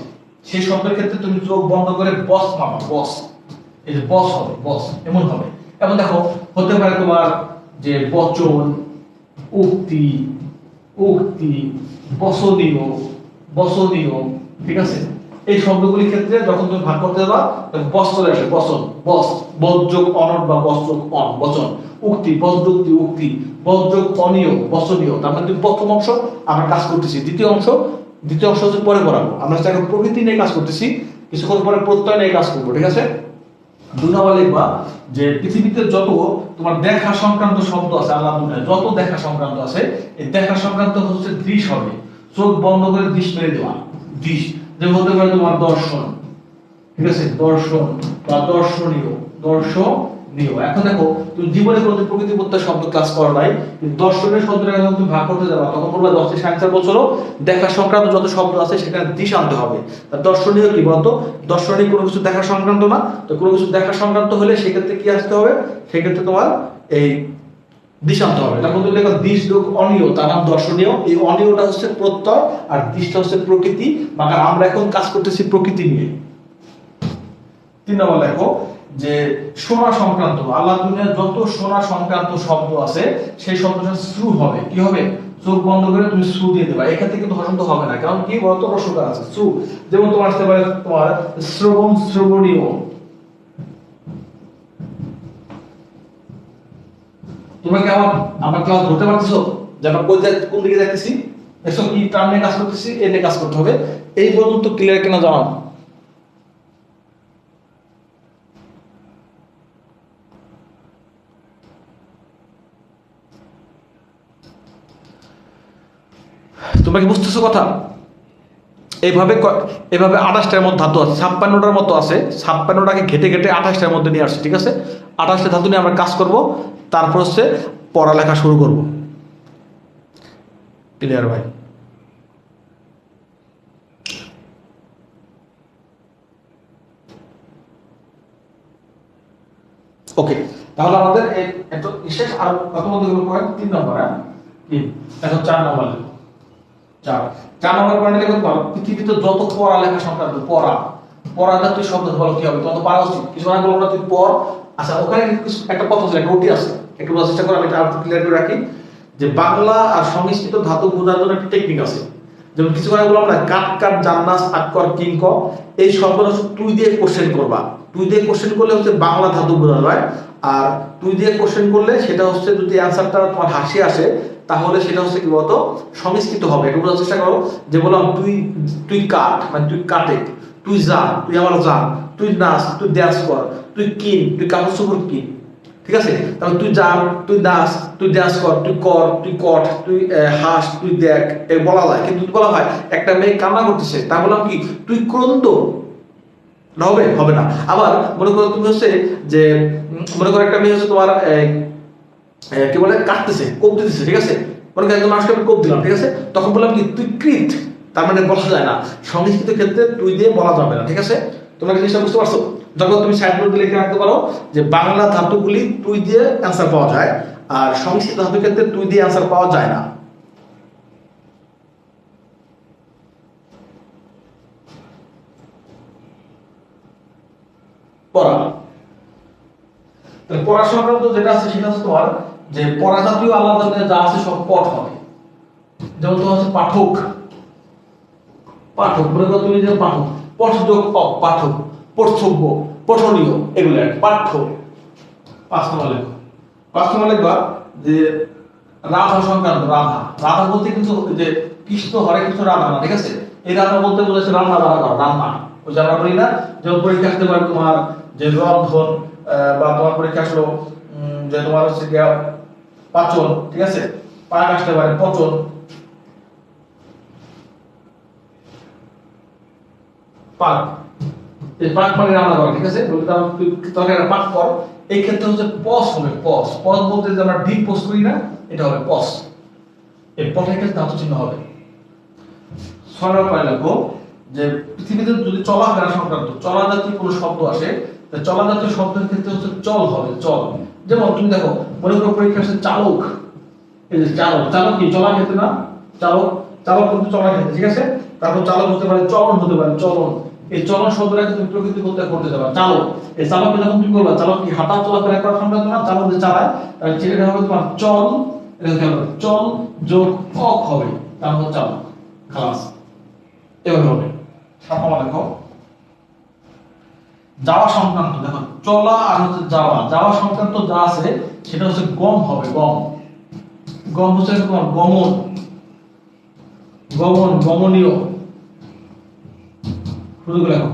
সেই শব্দের ক্ষেত্রে তুমি চোখ বন্ধ করে বস মামা, বস, এই যে বস হবে, বস এমন হবে। এবং দেখো হতে পারে তোমার যে বচন, উক্তি, উক্তি, বসনীয়, বসনীয়, ঠিক আছে। এই শব্দগুলির ক্ষেত্রে যখন তুমি ভাগ করতে যাবা তখন বস চলে আসে, বচন, বস, বসযোগ অনট বা বসযোগ অন, বচন, উক্তি, বসযুক্তি, উক্তি, বসযোগ অনীয়, বচনীয়। তার মানে তুমি প্রথম অংশ আমরা কাজ করতেছি, দ্বিতীয় অংশ হচ্ছে পরে পড়াবো। আমরা এখন প্রকৃতি নিয়ে কাজ করতেছি, কিছুক্ষণ পরে প্রত্যয় নিয়ে কাজ করবো, ঠিক আছে। দুই নম্বর লিখবা যে পৃথিবীতে যত তোমার দেখা সংক্রান্ত শব্দ আছে, আল্লাহ দুনিয়ায় যত দেখা সংক্রান্ত আছে, এই দেখা সংক্রান্ত হচ্ছে দৃশ্য হবে। চোখ বন্ধ করে দৃশ্য মেরে দেওয়া, দৃশ্য। যে হতে পারে তোমার দর্শন, ঠিক আছে, দর্শন বা দর্শনীয়, দর্শনীয়। এখন দেখো তুমি জীবনে কোনোদিন প্রকৃতি প্রত্যয় শব্দ ক্লাস করো নাই, কিন্তু দর্শনের শব্দটা যখন তুমি ভাগ করতে যাবা তখন বলবা 10 থেকে 4.5 বছরও দেখা সংক্রান্ত যত শব্দ আছে সেখানে দিশ আনতে হবে। আর দর্শনীয় কি বলতো? দর্শনীয় কোনো কিছু দেখা সংক্রান্ত না, তো কোনো কিছু দেখা সংক্রান্ত হলে সেক্ষেত্রে কি আসতে হবে? সেক্ষেত্রে তোমার এই দিশ আনতে হবে। তার মধ্যে লেখা দিশ যোগ অনিয়, তার নাম দর্শনীয়। এই অনিয়টা হচ্ছে প্রত্যয় আর দিশটা হচ্ছে প্রকৃতি, বা আমরা এখন কাজ করতেছি প্রকৃতি নিয়ে। 3 নম্বর লেখো যে সোনা সংক্রান্ত, আল্লাহ দুনিয়ার যত সোনা সংক্রান্ত শব্দ আছে সেই শব্দটা শ্রু হবে। কি হবে? চোখ বন্ধ করে তুমি শ্রু দিয়ে দেবা। এক্ষেত্রে কিন্তু হসন্ত হবে না, কারণ কি বলতো রসকার আছে, শ্রু। যেমন তোমার আসতে পারে তোমার শ্রবণ, শ্রবণীয়। তোমরা কি আমার ক্লাস ধরতে পারতেছো যে আমরা কোন দিকে যাচ্ছি? দেখছো কি টার্ম নিয়ে কাজ করতেছি, এ নিয়ে কাজ করতে হবে। এই পর্যন্ত ক্লিয়ার কিনা জানাও। তোমরা কি বুঝতেছো কথা? এইভাবে 28টার মতো ধাতু আছে, 56টার মতো আছে। 56টাকে ঘেটে ঘেটে 28টার মধ্যে নিয়ে আসছে, ঠিক আছে। 28টা ধাতু নিয়ে আমরা কাজ করব, তারপর হচ্ছে পড়ালেখা শুরু করব। ক্লিয়ার ভাই? ওকে, তাহলে আমাদের এত বিশেষ আর কত মধ্যে গুলো পয়েন্ট? 3 নম্বর। হ্যাঁ, কি এখন 4 নম্বর লিখো। 4 নম্বর পয়েন্টে লিখো পৃথিবীতে যত পড়ালেখা সংক্রান্ত, পড়াটা তুই শব্দ বলো কি হবে? তত পারা উচিত। কিছু না বলবো না, তুই পড়। আচ্ছা, ওখানে একটা কথা আছে, একটা রুটি আছে, একটু বোঝার চেষ্টা করো, আমি এটা আরেকটু ক্লিয়ার করে রাখি যে বাংলা আর সংস্কৃত ধাতু বোঝার জন্য একটা টেকনিক আছে। যেমন কিছু করে বললাম না, কাট কাট, জান্নাস, আক্কর, কিংক, এই শব্দটা তুই দিয়ে কোশ্চেন করবা। তুই দিয়ে কোশ্চেন করলে হচ্ছে বাংলা ধাতু বোঝা যায়, আর তুই দিয়ে কোশ্চেন করলে সেটা হচ্ছে যদি অ্যানসারটা তোমার হাসি আসে তাহলে সেটা হচ্ছে কি বলতো সংস্কৃত হবে। একটু বোঝার চেষ্টা করো। যে বললাম তুই কাট মানে তুই কাটে, তুই যা, তুই আমার যা, তুই নাচ, তুই ড্যান্স কর, তুই কিন, তুই কাপড় চোপড় কিন, ঠিক আছে। তাহলে তুই যা, তুই নাচ, তুই ড্যান্স কর, তুই কর, তুই কট, তুই হাস, তুই দেখ, এ বলা যায়। কিন্তু বলা হয় একটা মেয়ে কান্না করতেছে, তা বললাম কি তুই ক্রন্দ, হবে না। আবার মনে করো তুমি হচ্ছে যে মনে করো একটা মেয়ে হচ্ছে তোমার কি বলে কাটতেছে, কোপ দিতেছে, ঠিক আছে, মানে একজন মানুষকে আমি কোপ দিলাম, ঠিক আছে, তখন বললাম কি তুই কৃত, তার মানে বলা যায় না, সংস্কৃত ক্ষেত্রে তুই দিয়ে বলা যাবে না, ঠিক আছে। তোমরা জিনিসটা বুঝতে পারছো? যখন তুমি সাইডবোর্ডে লিখে রাখতে পারো যে বাংলা ধাতুগুলি তুই দিয়ে অ্যান্সার পাওয়া যায়, আর সংস্কৃত ধাতুর ক্ষেত্রে তুই দিয়ে অ্যান্সার পাওয়া যায় না। পড়া, পড়া সংক্রান্ত যেটা আছে সেটা হচ্ছে তোমার যে পড়া জাতীয় আলাদা যা আছে সব পঠ হবে। যেমন তোমার হচ্ছে পাঠক, পাঠক মনে করো তুমি যে পাঠক, পঠযোগ পাঠক, পঠ্যব্য, পঠনীয়, এগুলো পাঠ্য। 5 নম্বর লেখো, 5 নম্বর লিখবা যে রাধা সংক্রান্ত, রাধা, রাধা বলতে কিন্তু যে কৃষ্ণ, হরে কৃষ্ণ, রাধা না, ঠিক আছে, এই রাধা বলতে বলেছে রান্না বাড়া করা, রান্না, ওই যে আমরা বলি না যেমন পরীক্ষা আসতে পারে তোমার যে রন্ধন, বা তোমার পরীক্ষা আসলো যে তোমার হচ্ছে গিয়া পাচন, ঠিক আছে, পাক আসতে পারে পচন, পাক, এই পাক মানে রান্না করা, ঠিক আছে, বলতে তরকারি পাক কর, এই ক্ষেত্রে হচ্ছে পস হবে, পস, পস বলতে যে আমরা ডিপ পোস্ট করি না, এটা হবে পস, এই পটের ক্ষেত্রে ধাতু চিহ্ন হবে। 6 নম্বর লেখো যে পৃথিবীতে যদি চলাফেরা সংক্রান্ত চলা জাতীয় কোনো শব্দ আসে, চলা জাতীয় শব্দের ক্ষেত্রে হচ্ছে চল হবে, চল। যেমন তুমি দেখো মনে করো পরীক্ষা আসছে চালক, এই যে চালক, চালক কি চলার ক্ষেত্রে না, চালক, চালক কিন্তু চলার ক্ষেত্রে, ঠিক আছে, তারপর চালক হতে পারে চলন, হতে পারে চলন, এই চলন শব্দটা তুমি প্রকৃতি করতে যাবা চালক, এই চালককে যখন তুমি বলবা চালক কি হাঁটা চলাফেরা করার সংক্রান্ত না, চালক যে চালায় সেটা হবে তোমার চল, এটা হবে চল যোগ অক হবে, তার মধ্যে চালক, খালাস, এভাবে হবে। 7 নম্বর দেখো যাওয়া সংক্রান্ত, দেখো চলা আর হচ্ছে যাওয়া, যাওয়া সংক্রান্ত যা আছে সেটা হচ্ছে গম হবে, গম, গম হচ্ছে তোমার গমন, গমন, গমনীয়, শুরু করে লেখো।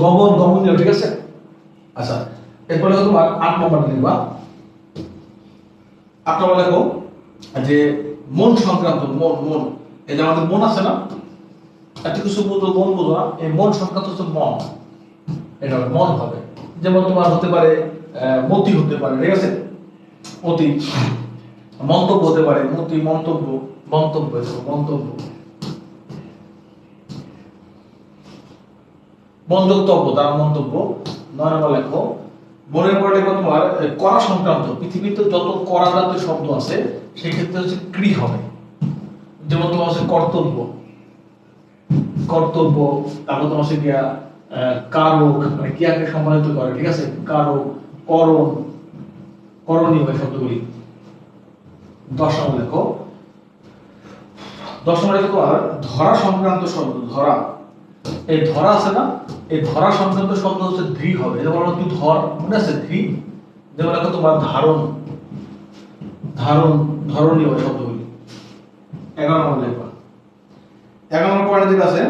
গমন, গমনীয়, ঠিক আছে। আচ্ছা, এরপরে তোমার 8 নম্বর লিখবা, 8 নম্বর লেখো যে মন সংক্রান্ত, মন, মন, এই যে আমাদের মন আছে না, এত কিছু বলতো মন বোঝো না, এই মন সংক্রান্ত হচ্ছে মন, এটা মন হবে। যেমন তোমার হতে পারে মতি হতে পারে, ঠিক আছে, মতি, মন্তব্য হতে পারে, মতি, মন্তব্য, মন্তব্য, মন্তব্য, মন্তব্য, তার মন্তব্য। 9 নম্বর লেখো মনের পরে লেখো তোমার করা সংক্রান্ত, পৃথিবীতে যত করা জাতীয় শব্দ আছে সেই ক্ষেত্রে হচ্ছে ক্রি হবে। যেমন তোমার হচ্ছে কর্তব্য, কর্তব্য, তারপর তোমার হচ্ছে গিয়া কারক, মানে ক্রিয়াকে সম্পাদিত করে, ঠিক আছে, কারক, করণ, করণীয়, এই শব্দগুলি। 10 নম্বর লেখো, 10 নম্বর লেখো তোমার ধরা সংক্রান্ত শব্দ, ধরা, এই ধরা আছে না, এই ধরা সংক্রান্ত শব্দ হচ্ছে ধৃ হবে। যেমন তুই ধর, মনে আছে ধৃ, যেমন লেখো তোমার ধারণ, ধারণ, ধরণীয়, এই শব্দগুলি। 11 নম্বর লেখা, 11 নম্বর পয়েন্ট যেটা আছে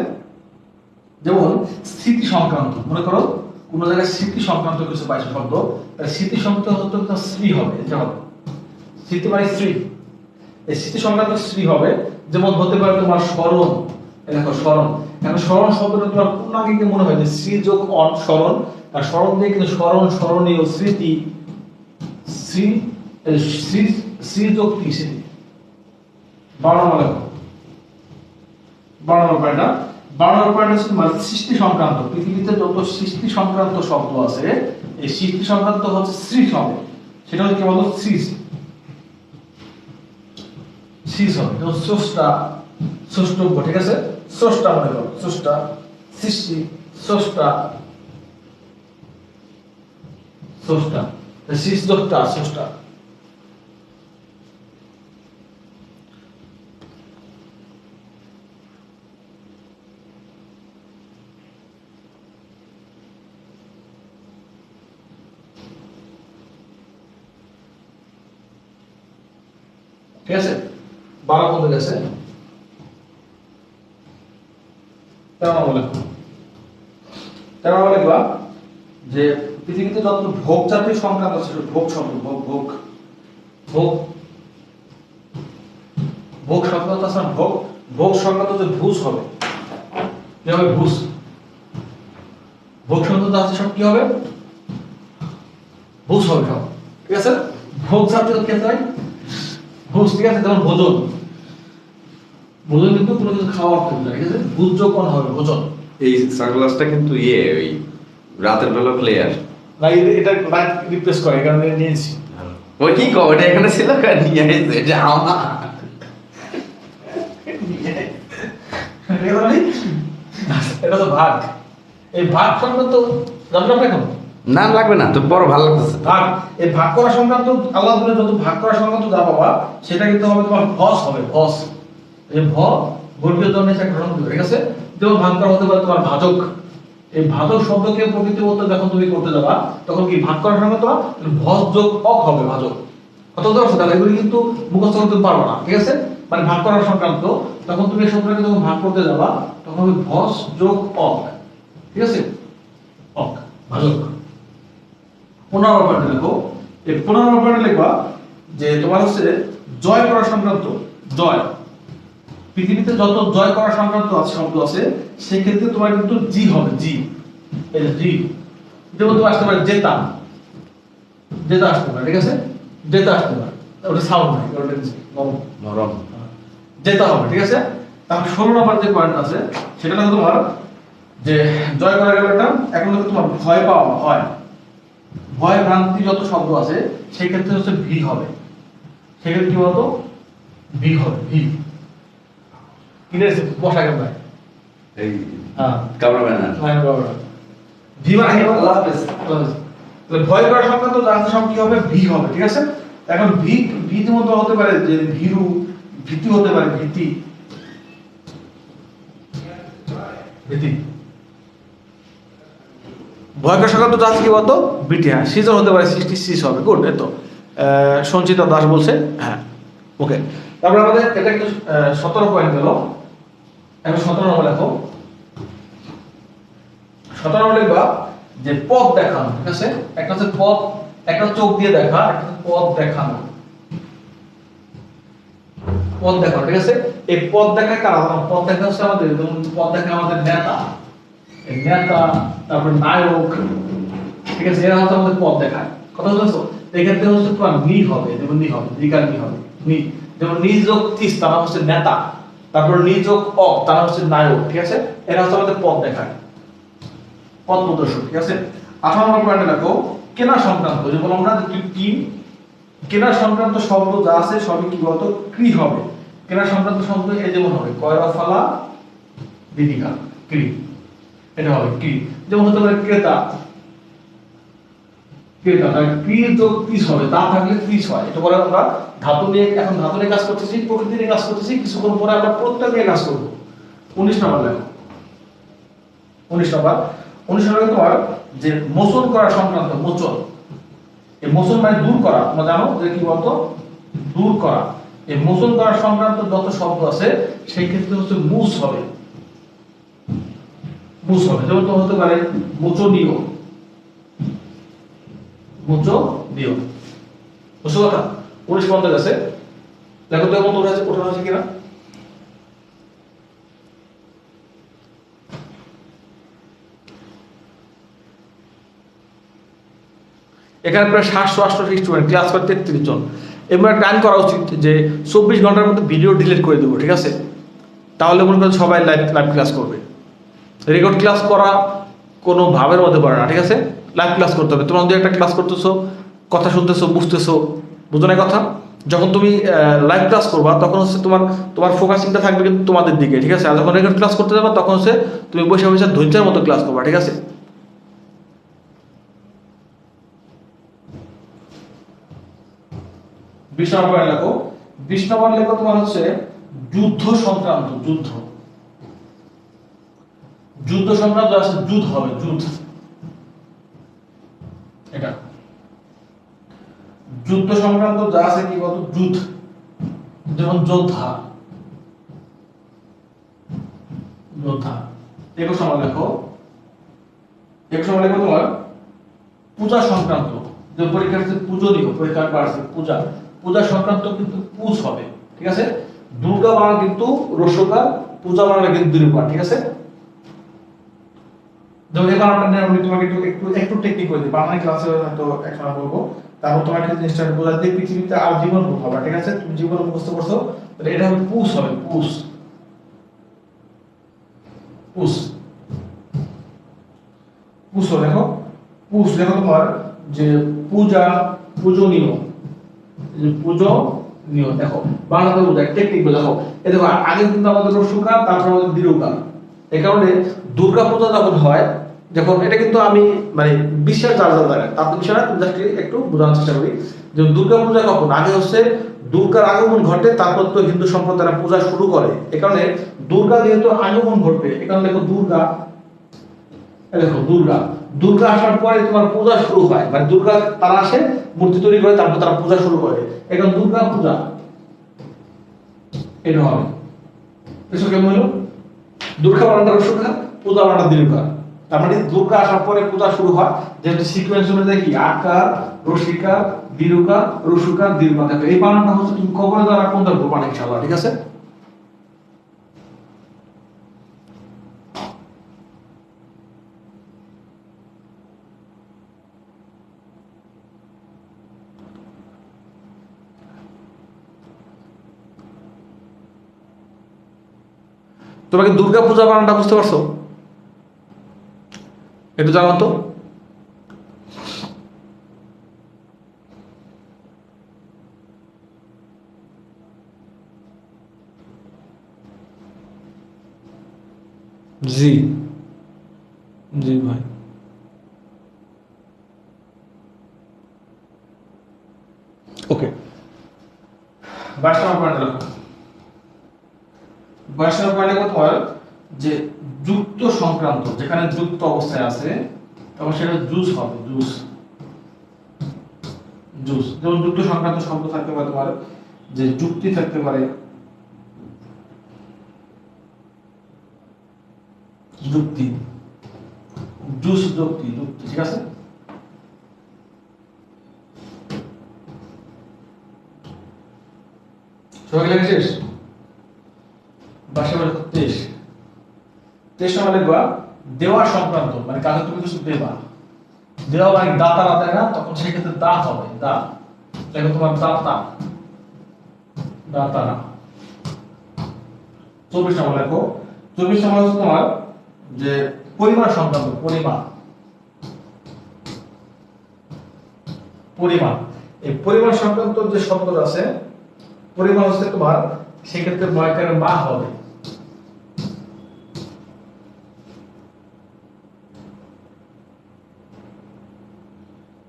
যেমন স্মৃতি সংক্রান্ত, মনে করো কোন জায়গায় স্মৃতি সংক্রান্ত কিছু পাইছো শব্দ, তাহলে স্মৃতি সংক্রান্ত হতে শ্রী হবে, এটা হবে স্মৃতি মানে শ্রী, এই স্মৃতি সংক্রান্ত শ্রী হবে। যেমন হতে পারে তোমার স্মরণ, দেখো স্মরণ, এখন স্মরণ শব্দটা তোমার পূর্ণাঙ্গে মনে হয় যে শ্রী যোগ অন স্মরণ, আর স্মরণ দিয়ে কিন্তু স্মরণ, স্মরণীয়, স্মৃতি, শ্রী, শ্রী, শ্রী যোগ টি, স্মৃতি। 12 নম্বর লেখো, 12 নম্বর পয়েন্টটা, 12 নম্বর পয়েন্ট হচ্ছে তোমার সৃষ্টি সংক্রান্ত, পৃথিবীতে যত সৃষ্টি সংক্রান্ত শব্দ আছে এই সৃষ্টি সংক্রান্ত হচ্ছে শ্রী হবে, সেটা হচ্ছে কি বলতো শ্রী, শ্রী হবে, যেমন স্রষ্টা, স্রষ্টব্য, ঠিক আছে, স্রষ্টা মনে করো, স্রষ্টা, সৃষ্টি, স্রষ্টা, স্রষ্টা, সৃষ্টা, স্রষ্টা। ঠিক আছে, 12 পর্যন্ত গেছে। তেরো নম্বর লেখো। 13 নম্বর লিখবা যে পৃথিবীতে যত ভোগ জাতীয় সংক্রান্ত আছে, ভোগ শব্দ, ভোগ ভোগ ভোগ ভোগ সংক্রান্ত আছে না, ভোগ ভোগ সংক্রান্ত যে ভূষ হবে, কি হবে? ভূষ। ভোগ সংক্রান্ত আছে সব কি হবে? ভূষ হবে সব, ঠিক আছে? ভোগ জাতীয় ক্ষেত্রে ভূষ, ঠিক আছে? যেমন ভোজন, ভোজন কিন্তু কোনো কিছু খাওয়ার ক্ষেত্রে, ঠিক আছে? ভূজ্যকণ হবে ভোজন। এই সানগ্লাসটা কিন্তু ওই রাতের বেলা ক্লিয়ার না, এটা লাইট রিপ্লেস করে, এই কারণে নিয়েছি। ওই কি কয়টা এখানে ছিল নিয়ে আসছে এটা আমার এটা তো ভাগ, এই ভাগ সংক্রান্ত জানলাম না এখন? নাম লাগবে না তো, বড় ভালো লাগতেছে। ভাগ, এই ভাগ করা সংক্রান্ত আল্লাহ বলে যত ভাগ করা সংক্রান্ত যা বাবা, সেটা কিন্তু হবে তোমার ভস হবে, ভস। এই বর্গীয় ধরনের একটা শব্দ, ঠিক আছে? যেমন ভাগ করা হতে পারে তোমার ভাজক। এই ভাজক শব্দকে প্রকৃতিগত যখন তুমি করতে যাবা, তখন কি ভাগ করা সংক্রান্ত না, ভস যোগ অক হবে ভাজক। কত দর্শক এগুলি কিন্তু মুখস্থ করতে পারবো না, ঠিক আছে? মানে ভাগ করা সংক্রান্ত, তখন তুমি এই শব্দটাকে যখন ভাগ করতে যাবা, তখন হবে ভস যোগ অক, ঠিক আছে? অক, ভাজক। 15 নম্বর পয়েন্টে লিখো, এই 15 নম্বর পয়েন্টে লিখবা যে তোমার হচ্ছে জয় করা সংক্রান্ত, জয়। পৃথিবীতে যত জয় করা সংক্রান্ত আছে শব্দ আছে, সেই ক্ষেত্রে তোমার কিন্তু জি হবে, জি। এই জি, যেমন তোমার আসতে পারে জেতা, জেতা আসতে পারে, ঠিক আছে? জেতা আসতে পারে, ওটা সাউন্ড নাই, ওটা নরম নরম জেতা হবে, ঠিক আছে? তারপর 16 নম্বর যে পয়েন্ট আছে, সেটা হলো তোমার যে জয় করা গেল এটা, এখন হলো তোমার ভয় পাওয়া, ভয়। ভয় ভ্রান্তি যত শব্দ আছে, সেই ক্ষেত্রে হচ্ছে ভি হবে। সেক্ষেত্রে কি বলতো? ভি হবে, ভি। কিনে বসা গেল ভাই, এই হ্যাঁ ক্যামেরাম্যান লাইন বরাবর ভি মানে আল্লাহ হাফেজ। তাহলে ভয় করা সংক্রান্ত যা আছে সব কি হবে? ভি হবে, ঠিক আছে? এখন ভি, ভির মধ্যে হতে পারে যে ভীরু, ভীতি হতে পারে, ভীতি, ভীতি। ভয় করা সংক্রান্ত যা আছে কি বলতো? বিটি। হ্যাঁ, সিজন হতে পারে, 66 হবে। গুড, এই তো সঞ্চিতা দাস বলছে, হ্যাঁ ওকে। তারপর আমাদের এটা কিন্তু 17 পয়েন্ট গেল। এখন 17 নম্বর লেখো। 17 নম্বর লিখবা যে পথ দেখানো, ঠিক আছে? একটা হচ্ছে পথ, একটা চোখ দিয়ে দেখা, একটা হচ্ছে পথ দেখানো। পথ দেখানো, ঠিক আছে? এই পথ দেখা কারা? পথ দেখা হচ্ছে আমাদের, যেমন পথ দেখা আমাদের নেতা, এই নেতা, তারপর নায়ক, ঠিক আছে? এরা হচ্ছে আমাদের পথ দেখায়। কথা বুঝছো? এক্ষেত্রে হচ্ছে তোমার নি হবে, যেমন নি হবে, নিকার নি হবে, নি। যেমন নিযোগ তিস, তারা হচ্ছে নেতা, তারপর নিযোগ অক, তারা হচ্ছে নায়ক, ঠিক আছে? এরা হচ্ছে আমাদের পথ দেখায়, পথ প্রদর্শক, ঠিক আছে? 18 নম্বর পয়েন্টে দেখো কেনা সংক্রান্ত, যে বললাম না যে তুই কি, কেনা সংক্রান্ত শব্দ যা আছে সবই কি বলতো? ক্রি হবে। কেনা সংক্রান্ত শব্দ এই যেমন হবে কয়রাফালা দীর্ঘা, ক্রি, এটা হবে ক্রি। যেমন হতে পারে ক্রেতা, ক্রেতা, ক্রি যোগ তিস হবে, তা থাকলে তিস হয়। এটা বলে আমরা ধাতু নিয়ে, এখন ধাতু নিয়ে কাজ করতেছি, প্রকৃতি নিয়ে কাজ করতেছি, কিছুক্ষণ পরে আমরা প্রত্যয় নিয়ে কাজ করব। 19 নম্বর লেখো। 19 নম্বর, 19 নম্বরে তোমার যে মোচন করা সংক্রান্ত, মোচন। এই মোচন মানে দূর করা, তোমরা জানো যে কি বলতো? দূর করা। এই মোচন করা সংক্রান্ত যত শব্দ আছে, সেই ক্ষেত্রে হচ্ছে মুস হবে, মুস হবে। যেমন তো হতে পারে মোচনীয়, মোচনীয়। বুঝছো কথা? 19 পয়েন্ট আছে, দেখো তো এমন ওঠা আছে কিনা। এখানে প্রায় 788 স্টুডেন্ট, ক্লাস করে 33 জন। এবার প্ল্যান করা উচিত যে 24 ঘন্টার মধ্যে ভিডিও ডিলিট করে দেবো, ঠিক আছে? তাহলে মনে করেন সবাই লাইভ ক্লাস করবে। রেকর্ড ক্লাস করা কোনো ভাবের মধ্যে পড়ে না, ঠিক আছে? লাইভ ক্লাস করতে হবে। তোমরা যদি একটা ক্লাস করতেছো, কথা শুনতেছো, বুঝতেছো, বুঝো না কথা? যখন তুমি লাইভ ক্লাস করবা, তখন হচ্ছে তোমার ফোকাসিংটা থাকবে কিন্তু তোমাদের দিকে, ঠিক আছে? আর যখন রেকর্ড ক্লাস করতে যাবা, তখন হচ্ছে তুমি বসে বসে ধৈর্যের মতো ক্লাস করবা, ঠিক আছে? 20 নম্বর লেখো। 20 নম্বর লেখো তোমার হচ্ছে যুদ্ধ সংক্রান্ত, যুদ্ধ, যুদ্ধ সংক্রান্ত আছে, যুদ্ধ হবে, যুদ্ধ। এটা যুদ্ধ সংক্রান্ত যা আছে কি বলতো? যুদ্ধ। যেমন যোদ্ধা, যোদ্ধা, 21 নম্বর লেখো 21 নম্বর লেখো তোমার পূজা সংক্রান্ত, যে পরীক্ষা আছে পূজনীয়, পরীক্ষার পার আছে পূজা, পূজা সংক্রান্ত কিন্তু পূজ হবে, ঠিক আছে। দুর্গা বানান কিন্তু রস্যকার, পূজা বানান কিন্তু দীর্ঘকার, ঠিক আছে। যেমন এই বানানটা নিয়ে আমি তোমাকে একটু টেকনিক করে দিই, বানান ক্লাসে হয়তো একসময় বলবো, তারপর তোমার একটা জিনিসটা বোঝাতে পৃথিবীতে আর জীবন হবে, ঠিক আছে। তুমি জীবন মুখস্থ করছো, তাহলে এটা হবে পুষ হবে, পুষ পুষ পুষ দেখো, পুষ দেখো তোমার যে পূজা, পূজনীয়, পূজনীয় দেখো বাংলাতে বোঝায় টেকনিক দেখো। এই দেখো আগে কিন্তু আমাদের রস্যকার, তারপর আমাদের দীর্ঘকার। এই কারণে দুর্গা পূজা যখন হয়, যখন এটা কিন্তু আমি মানে বিশ্বাস যার যার জায়গায়, তার বিষয় না, জাস্ট একটু বোঝানোর চেষ্টা করি যে দুর্গা পূজা কখন আগে হচ্ছে দুর্গার আগমন ঘটে, তারপর তো হিন্দু সম্প্রদায়রা পূজা শুরু করে। এই কারণে দুর্গা যেহেতু আগমন ঘটবে, এই কারণে দেখো দুর্গা, দেখো দুর্গা, দুর্গা আসার পরে তোমার পূজা শুরু হয়, মানে দুর্গা তারা আসে, মূর্তি তৈরি করে, তারপর তারা পূজা শুরু করে। এখন দুর্গা পূজা এটা হবে, এসব কেমন হলো? দুর্গা বানানটা রস্যকার, পূজা বানানটা দীর্ঘকার। তার মানে দুর্গা আসার পরে পূজা শুরু হয়, যেহেতু সিকোয়েন্স অনুযায়ী কি আকার, রসিকার, দীর্ঘকার, রস্যকার, দীর্ঘকার থাকে। এই বানানটা হচ্ছে তুমি কবরে দ্বারা কোন ধরবো মানে ইনশাআল্লাহ, ঠিক আছে। তোমাকে দুর্গা পূজা বানানটা বুঝতে পারছো? একটু জানো তো। জি জি ভাই, ওকে। 22 নম্বর পয়েন্ট লেখো। 22 নম্বর পয়েন্টে কত হয় যে যুক্ত সংক্রান্ত, যেখানে যুক্ত অবস্থায় আছে তখন সেটা জুস হবে, জুস জুস। যেমন যুক্ত সংক্রান্ত শব্দ থাকতে পারে তোমার যে যুক্তি থাকতে পারে, যুক্তি, জুস যুক্তি, যুক্তি, ঠিক আছে। সবাই লেখা শেষ? 22 নম্বর 23 নম্বর লিখবা দেওয়া সংক্রান্ত, মানে কাকে তুমি কিছু দেবা, দেওয়া মানে দাতারা দেয় না, তখন সেই ক্ষেত্রে দাত হবে, দাত। দেখো তোমার দাতা, দাতারা। 24 নম্বর লেখো। 24 নম্বর হচ্ছে তোমার যে পরিমাণ সংক্রান্ত, পরিমাণ, পরিমাণ। এই পরিমাণ সংক্রান্ত যে শব্দটা আছে, পরিমাণ হচ্ছে তোমার সেক্ষেত্রে ময়কারে মা হবে,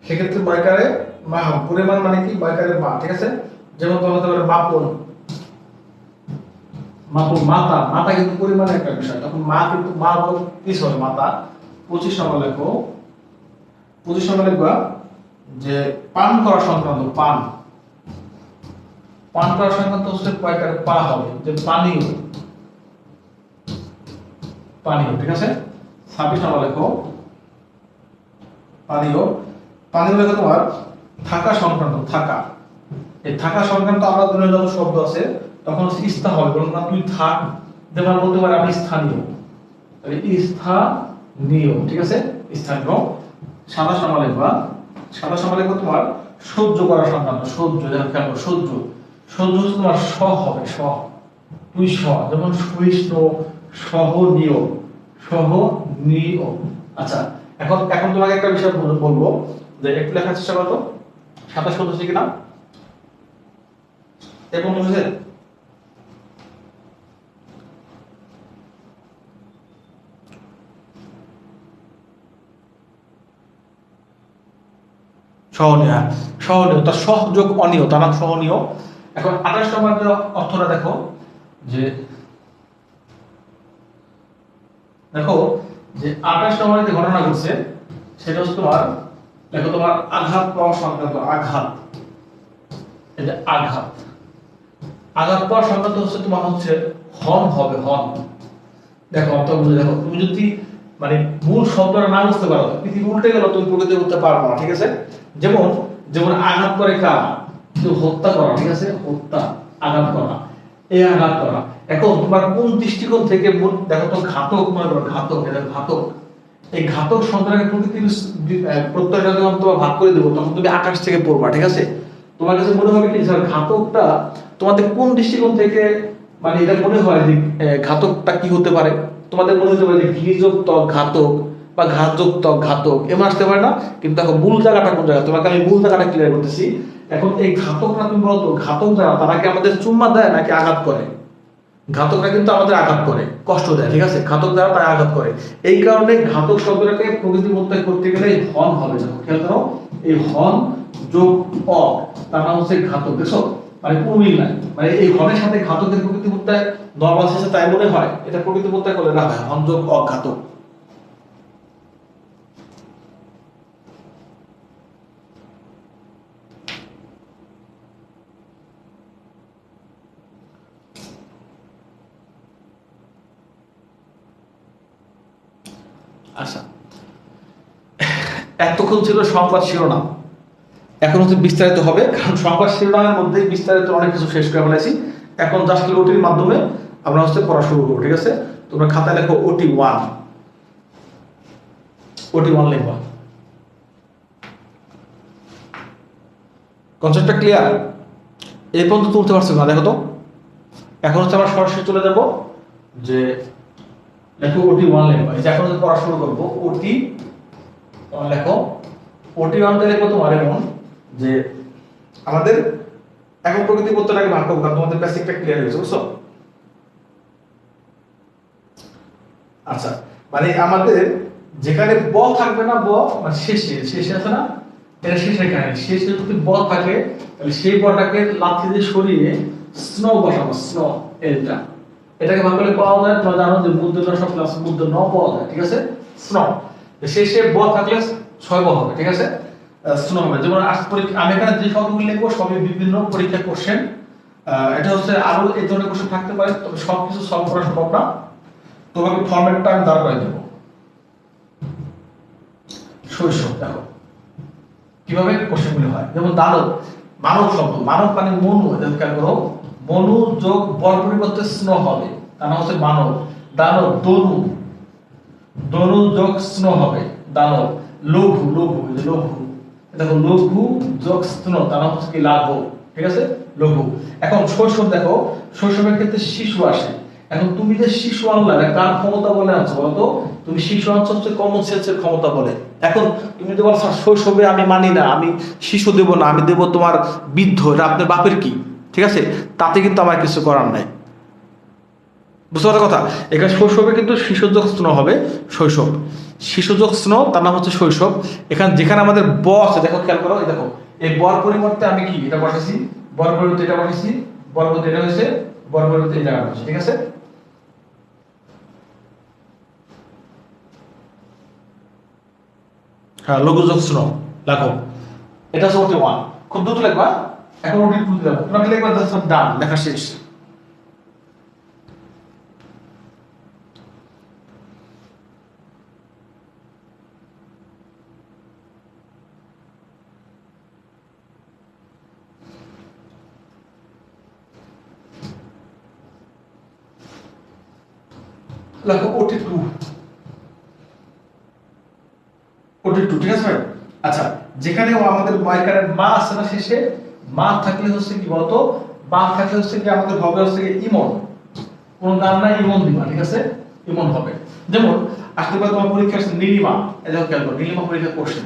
সেক্ষেত্রে ময়কারে মা হবে। পরিমাণ মানে কি? ময়কারে মা, ঠিক আছে। যেমন তোমার হতে পারে মাপন, মাপন, মাতা, মাতা কিন্তু পরিমাণের একটা বিষয়, তখন মা কিন্তু মা বল পিস হবে মাতা। 25 নম্বর লেখো। 25 নম্বর লিখবা যে পান করা সংক্রান্ত, পান, পান করা সংক্রান্ত হচ্ছে ময়কারে পা হবে, যে পানীয়, পানীয়, ঠিক আছে। 26 নম্বর লেখো পানীয়। পানীয় লেখো তোমার থাকা সংক্রান্ত, থাকা। এই থাকা সংক্রান্ত আমরা দুনিয়া যত শব্দ আছে তখন ইস্থা হবে, বলুন না তুই থাক, যেমন বলতে পারে আমি স্থানীয়, তাহলে স্থানীয়, ঠিক আছে, স্থানীয়। 27 নম্বর লিখবা। 27 নম্বর লিখবা তোমার সহ্য করা সংক্রান্ত, সহ্য, যেমন খেয়াল করো সহ্য, সহ্য হচ্ছে তোমার স হবে, স, তুই স, যেমন সহিষ্ণু, সহনীয়, সহনীয়। আচ্ছা, এখন এখন তোমাকে একটা বিষয় বলবো, যে একটু লেখার চেষ্টা করো তো। 27 হচ্ছে কিনা এখন হচ্ছে সহনীয়, হ্যাঁ সহনীয়, তার সহযোগ অনীয়, তার নাম সহনীয়। এখন 28 নম্বরের অর্থটা দেখো, যে দেখো যে 28 নম্বরে যে ঘটনা ঘটছে সেটা হচ্ছে তোমার, দেখো তোমার আঘাত পাওয়া সংক্রান্ত, আঘাত, এই যে আঘাত, আঘাত পাওয়া সংক্রান্ত হচ্ছে তোমার হচ্ছে হন হবে, হন, দেখো অর্থ বুঝে দেখো, তুমি যদি মানে মূল শব্দটা না বুঝতে পারো, পৃথিবী উল্টে গেল, তুমি প্রকৃতি করতে পারবে না, ঠিক আছে? যেমন যেমন আঘাত করে কারা, কেউ হত্যা করা, ঠিক আছে? হত্যা, আঘাত করা, এই আঘাত করা। এখন তোমার কোন দৃষ্টিকোণ থেকে দেখো তো, ঘাতক মনে করো, ঘাতক, এটা ঘাতক। এই ঘাতক শব্দটাকে প্রকৃতির প্রত্যয়টা যখন তোমার ভাগ করে দেবো, তখন তুমি আকাশ থেকে পড়বা, ঠিক আছে? তোমার কাছে মনে হবে কি স্যার ঘাতকটা তোমাদের কোন দৃষ্টিকোণ থেকে মানে এটা মনে হয় যে ঘাতকটা কি হতে পারে? তোমাদের মনে হতে পারে যে ঘিযোগ ত্বক ঘাতক বা ঘাতযোগ ত্বক ঘাতক, এমন আসতে পারে না? কিন্তু দেখো মূল জায়গাটা কোন জায়গা, তোমাকে আমি মূল জায়গাটা ক্লিয়ার করতেছি। এখন এই ঘাতকরা তুমি বলতো, ঘাতক যারা তারা কি আমাদের চুম্মা দেয় নাকি আঘাত করে? ঘাতকরা কিন্তু আমাদের আঘাত করে, কষ্ট দেয়, ঠিক আছে? ঘাতক যারা তারা আঘাত করে। এই কারণে ঘাতক শব্দটাকে প্রকৃতি প্রত্যয় করতে গেলে হন হবে, দেখো খেয়াল করো, এই হন যোগ অ, তার নাম হচ্ছে ঘাতক। দেখছো মানে কোনো মিল নাই, মানে এই হনের সাথে ঘাতকের প্রকৃতি প্রত্যয় নরমাল শেষে তাই মনে হয়, এটা প্রকৃতি প্রত্যয় করলে না হয় হন যোগ অ ঘাতক। আচ্ছা, এতক্ষণ ছিল সংবাদ শিরোনাম, এখন হচ্ছে বিস্তারিত হবে, কারণ সংবাদ শিরোনামের মধ্যে বিস্তারিত অনেক কিছু শেষ করে ফেলেছি। এখন জাস্ট ওটির মাধ্যমে আমরা হচ্ছে পড়া শুরু করবো, ঠিক আছে? তোমরা খাতায় লেখো ওটি ওয়ান, ওটি ওয়ান লিখবা। কনসেপ্টটা ক্লিয়ার? এই পর্যন্ত তুলতে পারছো না? দেখো তো, এখন হচ্ছে আমরা সরাসরি চলে যাব যে লেখো ওটি ওয়ান লিখবা। এই যে এখন পড়া শুরু করবো ওটি লেখো। ওটি ওয়ানটা লিখবো তোমার এমন যে আমাদের এখন প্রকৃতি প্রত্যয়টাকে ভাগ করবো, কারণ তোমাদের বেসিকটা ক্লিয়ার হয়েছে, বুঝছো? আচ্ছা, মানে আমাদের যেখানে ব থাকবে না, ব মানে শেষে, শেষে আছে না, এটা শেষের কাহিনী, শেষে যদি ব থাকে তাহলে সেই বটাকে লাথি দিয়ে সরিয়ে স্নো বসাবো, স্নো। এটা এটাকে ভাগ করলে পাওয়া যায়, তোমরা জানো যে মূর্ধন্য সব ক্লাস মূর্ধন্য পাওয়া যায়, ঠিক আছে? স্নো শেষে ব থাকলে ছয় ব হবে, ঠিক আছে? স্নো হবে। যেমন আমি এখানে যে শব্দগুলো লিখবো সবই বিভিন্ন পরীক্ষা কোশ্চেন, এটা হচ্ছে আরো এই ধরনের কোশ্চেন থাকতে পারে, তবে সবকিছু সলভ করা সম্ভব না। তোমাকে ফরম্যাটটা আমি দাঁড় করে দেবো। শৈশব, দেখো কিভাবে কোশ্চেনগুলো হয়। যেমন দানব, মানব শব্দ, মানব মানে মনু, এটা খেয়াল করো, মনু যোগ বর পরিবর্তে স্ন হবে, তার নাম হচ্ছে মানব। দানব, দনু, দনু যোগ স্ন হবে দানব। লঘু, লঘু, এই যে লঘু, দেখো লঘু যোগ স্ন, তার নাম হচ্ছে কি লাঘব, ঠিক আছে? লঘু। এখন শৈশব, দেখো শৈশবের ক্ষেত্রে শিশু আসে। এখন তুমি যে শিশু আনলা, এটা কার ক্ষমতা বলে আনছো বলতো? তুমি শিশু আনছো হচ্ছে কমন সেন্সের ক্ষমতা বলে। এখন তুমি যদি বলছো শৈশবে আমি মানি না, আমি শিশু দেব না, আমি দেব তোমার বৃদ্ধ, এটা আপনার বাপের কি, ঠিক আছে? তাতে কিন্তু আমার কিছু করার নাই, বুঝতে পারো কথা? এখানে শৈশবে কিন্তু শিশুযোগ স্ন হবে, শৈশব, শিশুযোগ স্ন, তার নাম হচ্ছে শৈশব। এখানে যেখানে আমাদের ব আছে, দেখো খেয়াল করো, এই দেখো এই বর পরিবর্তে আমি কি এটা বসাইছি, বর পরিবর্তে এটা বসাইছি, বর পরিবর্তে এটা হয়েছে, বর পরিবর্তে এই জায়গা হয়েছে, ঠিক আছে? হ্যাঁ, লঘুযোগ স্ন লেখো, এটা হচ্ছে ওটি ওয়ান। খুব দ্রুত লিখবা, এখন ওটি টু দিলাম, তোমাকে লিখবা ডান, লেখা শেষ। লেখো ওটি টু, ওটি টু, ঠিক আছে ভাই? আচ্ছা, যেখানে আমাদের মাইকারের মা আছে না শেষে, মা থাকলে হচ্ছে কি বলতো, মা থাকলে হচ্ছে কি আমাদের হবে হচ্ছে কি ইমন, কোন নাম নাই, ইমন দিবা, ঠিক আছে? ইমন হবে। যেমন আসতে পারে তোমার পরীক্ষা আসছে নীলিমা, এই দেখো খেয়াল করো, নীলিমা পরীক্ষা করছে,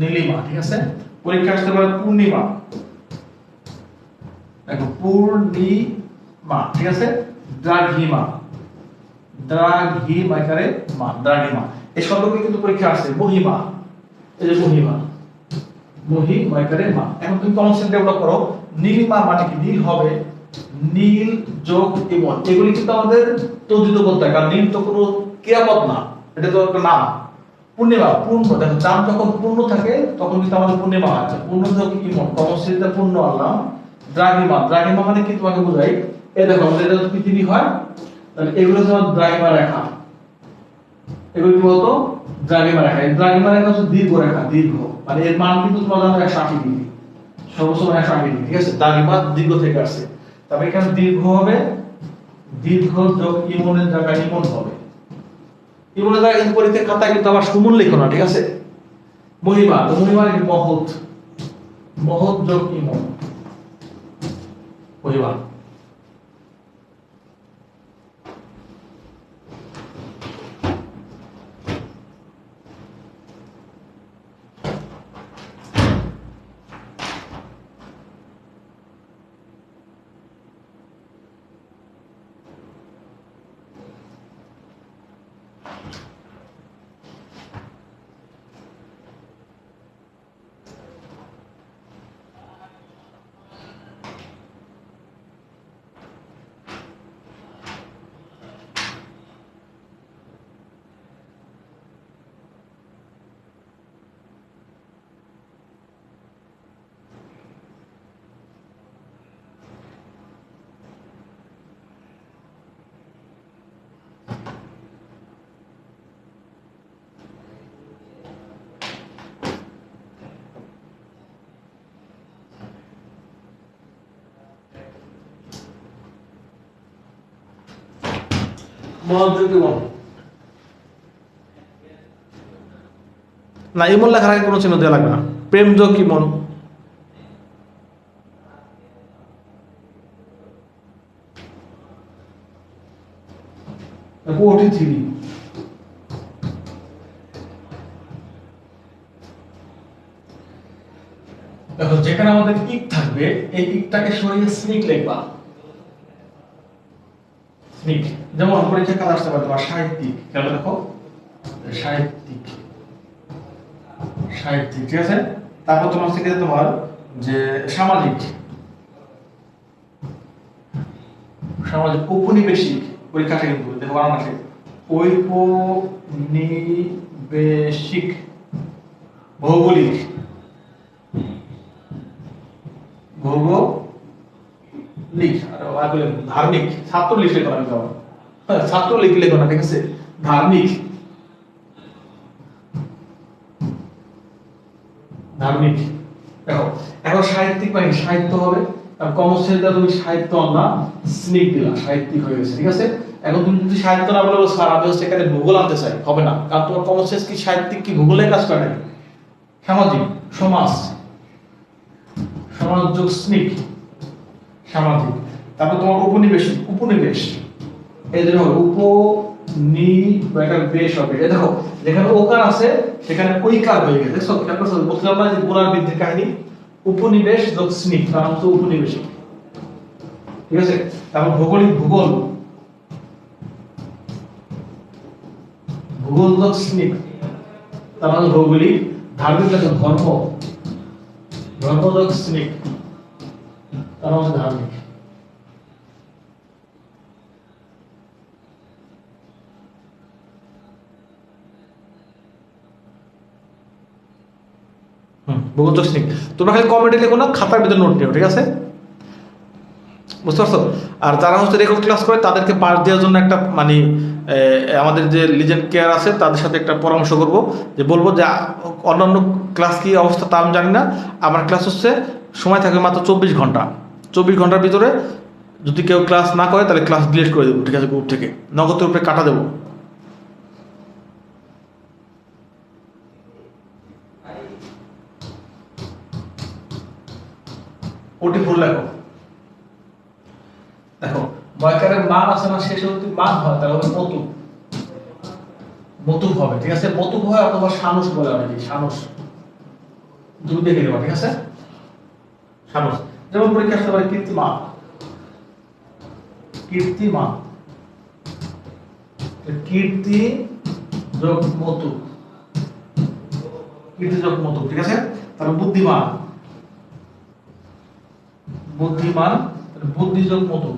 নীলিমা, ঠিক আছে? পরীক্ষা আসতে পারে পূর্ণিমা, দেখো পূর্ণিমা, ঠিক আছে? দ্রাঘিমা, দ্রাঘিমা এখানে মা, দ্রাঘিমা, এই শব্দগুলো কিন্তু পরীক্ষা আসছে। মহিমা, এই যে মহিমা, মহিমা এখানে মা। এখন তুমি কনসেপ্ট ডেভেলপ করো, নীলিমা মানে কি, নীল হবে, নীল যোগ ইমন, এগুলি কিন্তু আমাদের তদ্ধিত করতে হয়, কারণ নীল তো কোনো ক্রিয়াপদ না, এটা তো একটা নাম। পূর্ণিমা, পূর্ণ, দেখো চাঁদ যখন পূর্ণ থাকে তখন কিন্তু আমাদের পূর্ণিমা আছে, পূর্ণ যোগ ইমন, কর্মশ্রেণীতে পূর্ণ আনলাম। দ্রাঘিমা, দ্রাঘিমা মানে কি তোমাকে বোঝাই, এই দেখো আমাদের এটা পৃথিবী হয়, তাহলে এগুলো হচ্ছে দ্রাঘিমা রেখা, এগুলো কি বলতো দ্রাঘিমা রেখা। এই দ্রাঘিমা রেখা হচ্ছে দীর্ঘ রেখা, দীর্ঘ মানে এর মান কিন্তু তোমার জানো 180 ডিগ্রি, সর্বোচ্চ 180 ডিগ্রি, ঠিক আছে। দ্রাঘিমা দীর্ঘ থেকে আসছে, তবে এখানে দীর্ঘ হবে, দীর্ঘ যোগ ইমনের জায়গায় ইমন হবে। ইমনের জায়গায় কিন্তু পরীক্ষার খাতায় কিন্তু আবার সুমন লিখো না, ঠিক আছে। মহিমা, তো মহিমা কি মহৎ, মহৎ যোগ ইমন, মহিমা। না, ইমন লেখার আগে কোনো চিহ্ন দেওয়া লাগবে না। প্রেম যোগ ইমন, অতিথি। দেখো যেখানে আমাদের ইক থাকবে এই ইকটাকে সরিয়ে স্নিক লিখবা, স্নিক। যেমন পরীক্ষা কাজ আসতে পারে তোমার সাহিত্যিক, কেন দেখো সাহিত্যিক, সাহিত্যিক, ঠিক আছে। তারপর তোমার থেকে তোমার যে সামাজিক, সামাজিক ঔপনিবেশিক, পরীক্ষা থেকে কিন্তু দেখো বানান আসে ঔপনিবেশিক, ভৌগোলিক, ভৌগোলিক, আর ধার্মিক, ছাত্রলীগ লেখো না, ছাত্রলীগ লেখো না, ঠিক আছে, ধার্মিক, ধার্মিক। দেখো এখন সাহিত্যিক মানে সাহিত্য হবে, আর কমার্সিয়াল দা তুমি সাহিত্য না স্নিক দিলা, সাহিত্যিক হয়ে গেছে, ঠিক আছে। এখন তুমি যদি সাহিত্য না বলে স্যার আমি হচ্ছে এখানে ভূগোল আনতে চাই, হবে না, কারণ তোমার কমার্সিয়াল কি সাহিত্যিক কি ভূগোলের কাজ করে নাকি। সামাজিক, সমাজ, সমাজ যোগ স্নিক, সামাজিক। তারপর তোমার উপনিবেশিক, উপনিবেশ, এই যে হবে উপনিবেশ হবে। এই দেখো যেখানে ওকার আছে সেখানে ঐকার হয়ে গেছে, দেখছো খেয়াল করছো, বলছিলাম না যে গোলার বৃদ্ধির কাহিনী। উপনিবেশ যোগ স্নিক, তার নাম হচ্ছে উপনিবেশিক, ঠিক আছে। তারপর ভৌগোলিক, ভূগোল, ভূগোল যোগ স্নিক, তার নাম ভৌগোলিক। ধার্মিক দেখো ধর্ম, ধর্ম যোগ স্নিক, তার নাম হচ্ছে ধার্মিক। ভূগোল যোগ স্নিক। তোমরা খালি কমেন্টে লেখো না, খাতার ভিতরে নোট নিও, ঠিক আছে, বুঝতে পারছো। আর যারা হচ্ছে রেকর্ড ক্লাস করে তাদেরকে পাস দেওয়ার জন্য একটা মানে আমাদের যে লিজেন্ড কেয়ার আছে তাদের সাথে একটা পরামর্শ করব, যে বলবো যে অন্যান্য ক্লাস কি অবস্থা তা আমি জানি না, আমার ক্লাস হচ্ছে সময় থাকবে মাত্র 24 ঘন্টা, 24 ঘন্টার ভিতরে যদি কেউ ক্লাস না করে তাহলে ক্লাস ডিলিট করে দেবো, ঠিক আছে, গ্রুপ থেকে নগদের উপরে কাটা দেবো। ওটি ভুল লেখো, দেখো ময়কারের মান আছে না, শেষে যদি মান হয় তাহলে হবে মতু, মতুব হবে, ঠিক আছে, মতুব হয় অথবা সানুস বলে অনেকে, সানুস, দুই দেখে নেবা, ঠিক আছে, সানুস। যেমন পরীক্ষা আসতে পারে কীর্তিমান, কীর্তিমান, কীর্তি যোগ মতু, কীর্তি যোগ মতু, ঠিক আছে। তারপর বুদ্ধিমান, বুদ্ধিমান, বুদ্ধি যোগ মতু,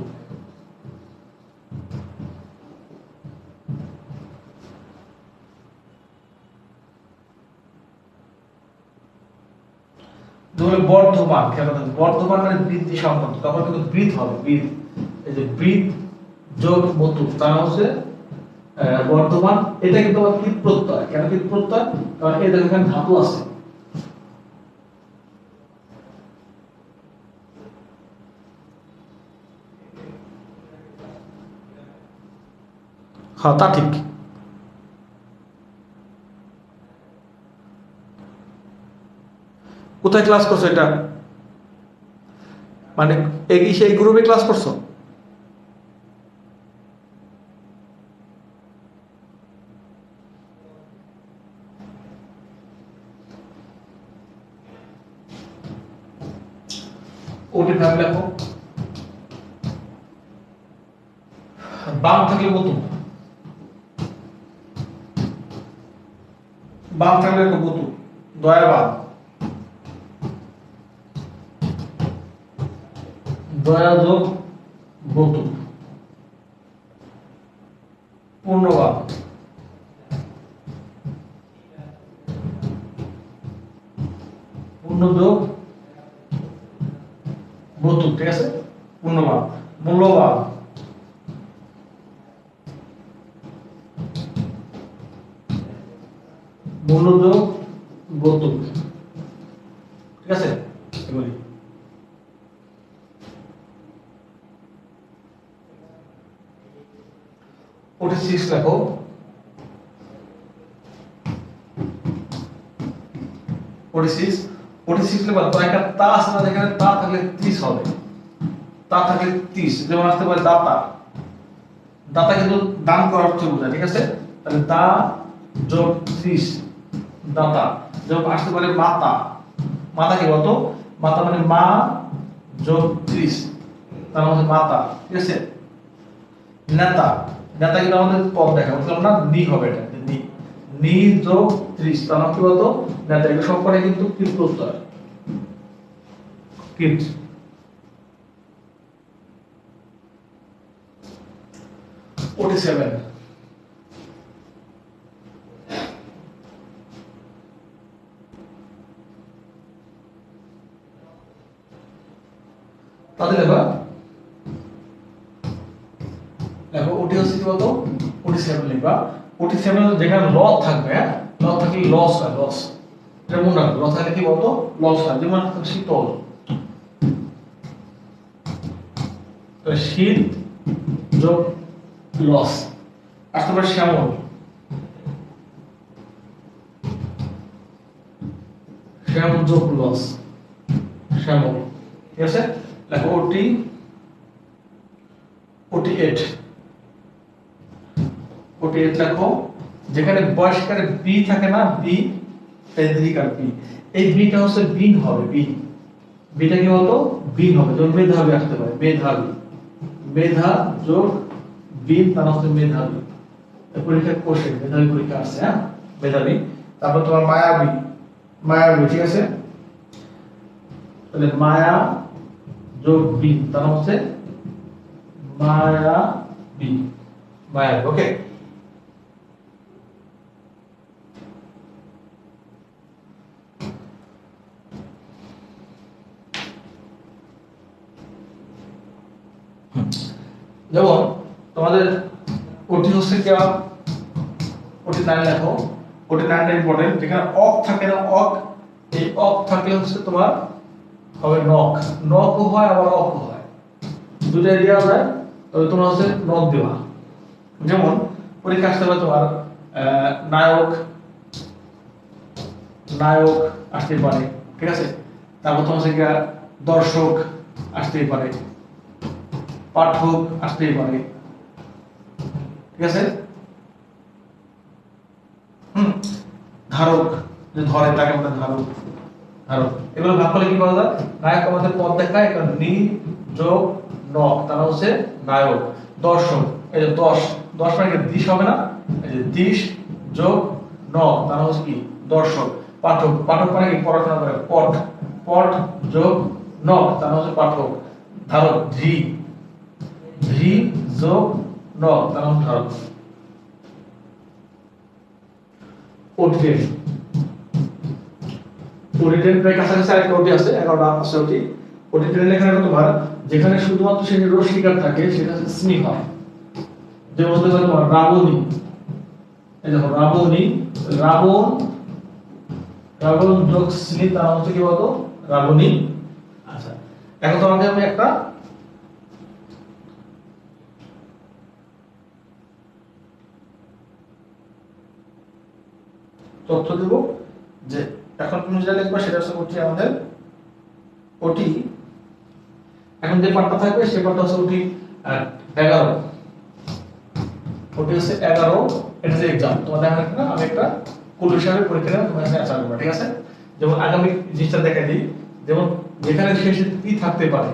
বর্ধমান, খেয়াল রাখবেন বর্ধমান মানে বৃদ্ধি সংক্রান্ত, তখন কিন্তু বৃদ্ধ হবে, বৃদ্ধ, এই যে বৃদ্ধ যোগ বতু, তার মানে হচ্ছে বর্তমান। এটা কিন্তু আবার কৃত প্রত্যয়। কেন কৃত প্রত্যয়? কারণ এদের এখানে ধাতু আছে। হ্যাঁ, তা ঠিক। কোথায় ক্লাস করছো এটা? মানে এই সেই গ্রুপে ক্লাস করছো? ওটি ভাবে লেখো। বাম থাকলে বতু, বাম থাকলে লেখো বতু, দয়াবান, দয়া যোগ বতু, পূর্ণবান, পূর্ণ যোগ বতু, ঠিক আছে? পূর্ণবান। মূল্যবান, মূল্য যোগ বতু, ঠিক আছে? এগুলি ওটি 6 লেখো। ওটি 6 লেখো। তো একটা তা আছে না, যেখানে তা থাকলে 30 হবে। তা থাকলে 30, যেমন আসতে পারে দাতা। দাতা কিন্তু দান করার অর্থ বোঝায়, ঠিক আছে? তাহলে দা যোগ 30, দাতা। যোগ আসতে পারে মাতা। মাতা কি বলতো? মাতা মানে মা যোগ 30, তার মানে মাতা, ঠিক আছে? নেতা, নেতা কিন্তু আমাদের পদ দেখা বললাম না, নি হবে এটা, নি। নি যোগ 30, তার মানে কি বলতো? নেতা। এগুলো সব করে কিন্তু কৃত প্রত্যয়, কৃত। ওটি 7, তাহলে দেখো দেখো ওটি হচ্ছে কি বলতো? ওটি 7 লিখবা। ওটি 7 যেখানে ল থাকবে, হ্যাঁ, ল থাকলে লস হয়, লস। এটা মনে রাখবে, ল থাকলে কি বলতো? লস হয়। যেমন শীতল, তো শীত যোগ লস। আসতে পারে শ্যামল, শ্যামল যোগ লস, শ্যামল, ঠিক আছে? দেখো ওটি 8, ওটি 8 লেখো। যেখানে বয়স্কারে বি থাকে না, বি, পেন্দ্রিকার বি, এই বিটা হচ্ছে বিন হবে, বিন। বিটা কি বলতো? বিন হবে। যেমন মেধাবী আসতে পারে, মেধাবী। মেধা যোগ বিন, তার হচ্ছে মেধাবী। পরীক্ষা কোশ্চেন, মেধাবী পরীক্ষা আসছে, হ্যাঁ, মেধাবী। তারপর তোমার মায়াবী, মায়াবী, ঠিক আছে? তাহলে মায়া যোগ বিন, তার হচ্ছে মায়াবী, মায়াবী। ওকে, যেমন তোমাদের ওটি হচ্ছে কি, ওটি 9 লেখো। ওটি 9 ইম্পর্টেন্ট। যেখানে অক থাকে না, অক, এই অক থাকলে হচ্ছে তোমার হবে নক। নকও হয় আবার অকও হয়, দুটাই দেওয়া যায়। তবে তোমরা হচ্ছে নক দেওয়া। যেমন পরীক্ষা আসতে পারে তোমার নায়ক, নায়ক আসতেই পারে, ঠিক আছে? তারপর তোমার হচ্ছে দর্শক আসতেই পারে, পাঠক আসতেই পারে, ঠিক আছে? ধারক, যে ধরে তাকে আমরা ধারক, ধারক। এগুলো ভাগ করলে কি পাওয়া যায়? নায়ক আমাদের পদ দেখায়, কারণ নি যোগ নক, তারা হচ্ছে নায়ক। দর্শক, এই যে 10, 10 মানে কি দিশ হবে না? এই যে দিশ যোগ নক, তারা হচ্ছে কি? দর্শক। পাঠক, পাঠক মানে কি? পড়াশোনা করে, পঠ, পঠ যোগ নক, তারা হচ্ছে পাঠক। ধারক, ধি, ধি যোগ নক, তারা হচ্ছে ধারক। ওটি, ওটি প্রায় কাছাকাছি আরেকটা ওটি আছে, 11টা আছে ওটি। ওটি এখানে তোমার যেখানে শুধুমাত্র সেই রস্বীকার থাকে, সেটা হচ্ছে স্নেহ, যেমন হতে পারে তোমার রাবণী, এই দেখো রাবণী, রাবণ, রাবণ যোগ শ্রী তার নাম হচ্ছে কি বলতো রাবণী। আচ্ছা এখন তোমাকে আমি একটা তথ্য দেব যে এখন তুমি যেটা লিখবা সেটা হচ্ছে ওটি আমাদের ওটি, এখন যে পার্টটা থাকবে সেই পার্টটা হচ্ছে ওটি 11, ওটি হচ্ছে 11, এটা হচ্ছে এক্সাম তোমাদের দেখা না, আমি একটা কুল হিসাবে পরীক্ষা নেব, তোমার কাছে আশা করবো, ঠিক আছে। যেমন আগামী জিনিসটা দেখা দিই, যেমন যেখানে শেষে টি থাকতে পারে,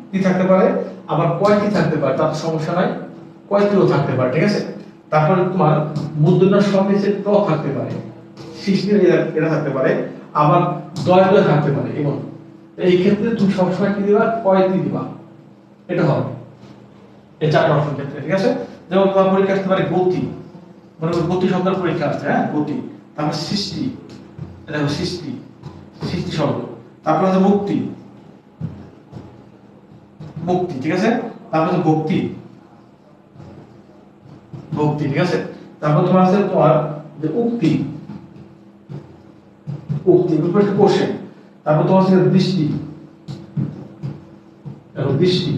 টি থাকতে পারে, আবার কয়টি থাকতে পারে তার সমস্যা নাই, কয়টিও থাকতে পারে, ঠিক আছে। তারপরে তোমার মূর্ধন্যর সঙ্গে সে ট থাকতে পারে, সৃষ্টির এটা থাকতে পারে, আবার দয় থাকতে পারে, এবং এই ক্ষেত্রে তুমি সবসময় কি দিবা, কয়টি দিবা, এটা হবে এই চারটা অপশন ক্ষেত্রে, ঠিক আছে। যেমন তোমার পরীক্ষা আসতে পারে গতি, মনে করো গতি শব্দের পরীক্ষা আসছে, হ্যাঁ গতি, তারপর সৃষ্টি, এটা হলো সৃষ্টি, সৃষ্টি শব্দ, তারপর হচ্ছে মুক্তি, মুক্তি, ঠিক আছে, তারপর হচ্ছে ভক্তি, ভক্তি, ঠিক আছে। তারপর তোমার আছে তোমার যে উক্তি, উক্তি উপরে কোশ্চেন, তারপর তোমার আছে দৃষ্টি, এবং দৃষ্টি,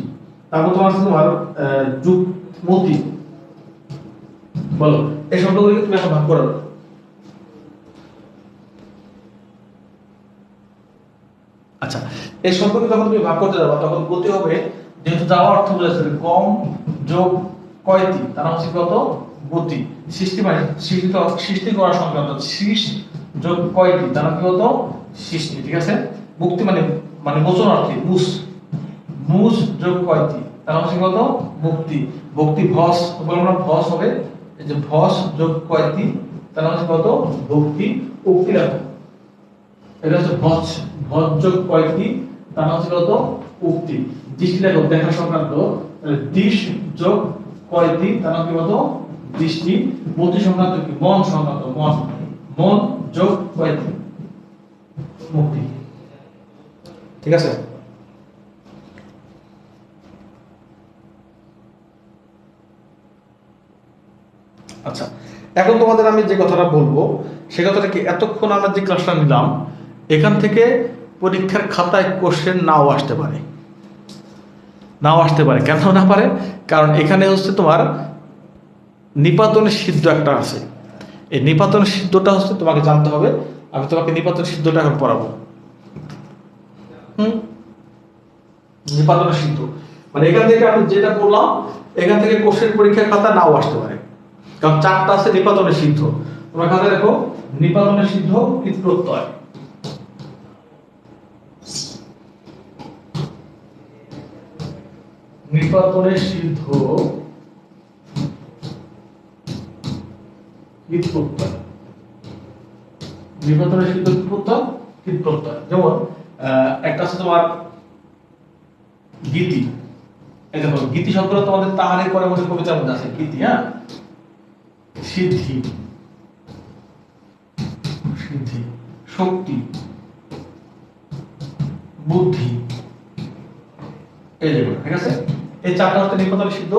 তারপর তোমার আছে তোমার যুক্তি, বলো এই শব্দগুলোকে তুমি এখন ভাগ করো। আচ্ছা এই শব্দকে যখন তুমি ভাগ করতে যাবে তখন গতি হবে, যেহেতু যাওয়ার অর্থ বোঝাচ্ছে কম যোগ কয়টি, তার হচ্ছে কত গতি, সৃষ্টি মানে সৃষ্টি করা সংক্রান্ত, সৃষ্টি যোগ কয়টি তার কি কত সৃষ্টি, ঠিক আছে। মুক্তি মানে মানে মোচনার্থী, মুস, মুস যোগ কয়টি তার হচ্ছে কত মুক্তি, ভক্তি, ভস বলবো না, ভস হবে, এই যে ভস যোগ কয়টি তার হচ্ছে কত ভক্তি, উক্তি রাখো, এটা হচ্ছে ভজ, ভজ যোগ কয়টি তার হচ্ছে কত উক্তি, দৃষ্টি দেখো দেখা সংক্রান্ত, দিশ যোগ কয়টি তার হচ্ছে কত দৃষ্টি, মতি সংক্রান্ত কি মন সংক্রান্ত, মন, মন যোগ কয়টি মুক্তি, ঠিক আছে। আচ্ছা এখন তোমাদের আমি যে কথাটা বলবো সে কথাটা কি, এতক্ষণ আমরা যে ক্লাসটা নিলাম এখান থেকে পরীক্ষার খাতায় কোশ্চেন নাও আসতে পারে, নাও আসতে পারে, কেন না পারে, কারণ এখানে হচ্ছে তোমার নিপাতনের সিদ্ধ একটা আছে, এই নিপাতনের সিদ্ধটা হচ্ছে তোমাকে জানতে হবে, আমি তোমাকে নিপাতনের সিদ্ধটা এখন পড়াবো। নিপাতনের সিদ্ধ মানে এখান থেকে আমি যেটা বললাম এখান থেকে কোশ্চেন পরীক্ষার খাতা নাও আসতে পারে, কারণ চারটা আছে নিপাতনের সিদ্ধ, তোমরা খাতায় দেখো নিপাতনের সিদ্ধ কৃত প্রত্যয়, নিপাতনের সিদ্ধ কৃত প্রত্যয়, নিপাতনের সিদ্ধ কৃত প্রত্যয়, কৃত প্রত্যয়, যেমন একটা আছে তোমার গীতি, এই দেখো গীতি শব্দটা তোমাদের তাহারের পরে মধ্যে কবিতার মধ্যে আছে গীতি, হ্যাঁ, সিদ্ধি, সিদ্ধি, শক্তি, বুদ্ধি, এই যেগুলো, ঠিক আছে। এই চারটা হচ্ছে নিপাতনের সিদ্ধ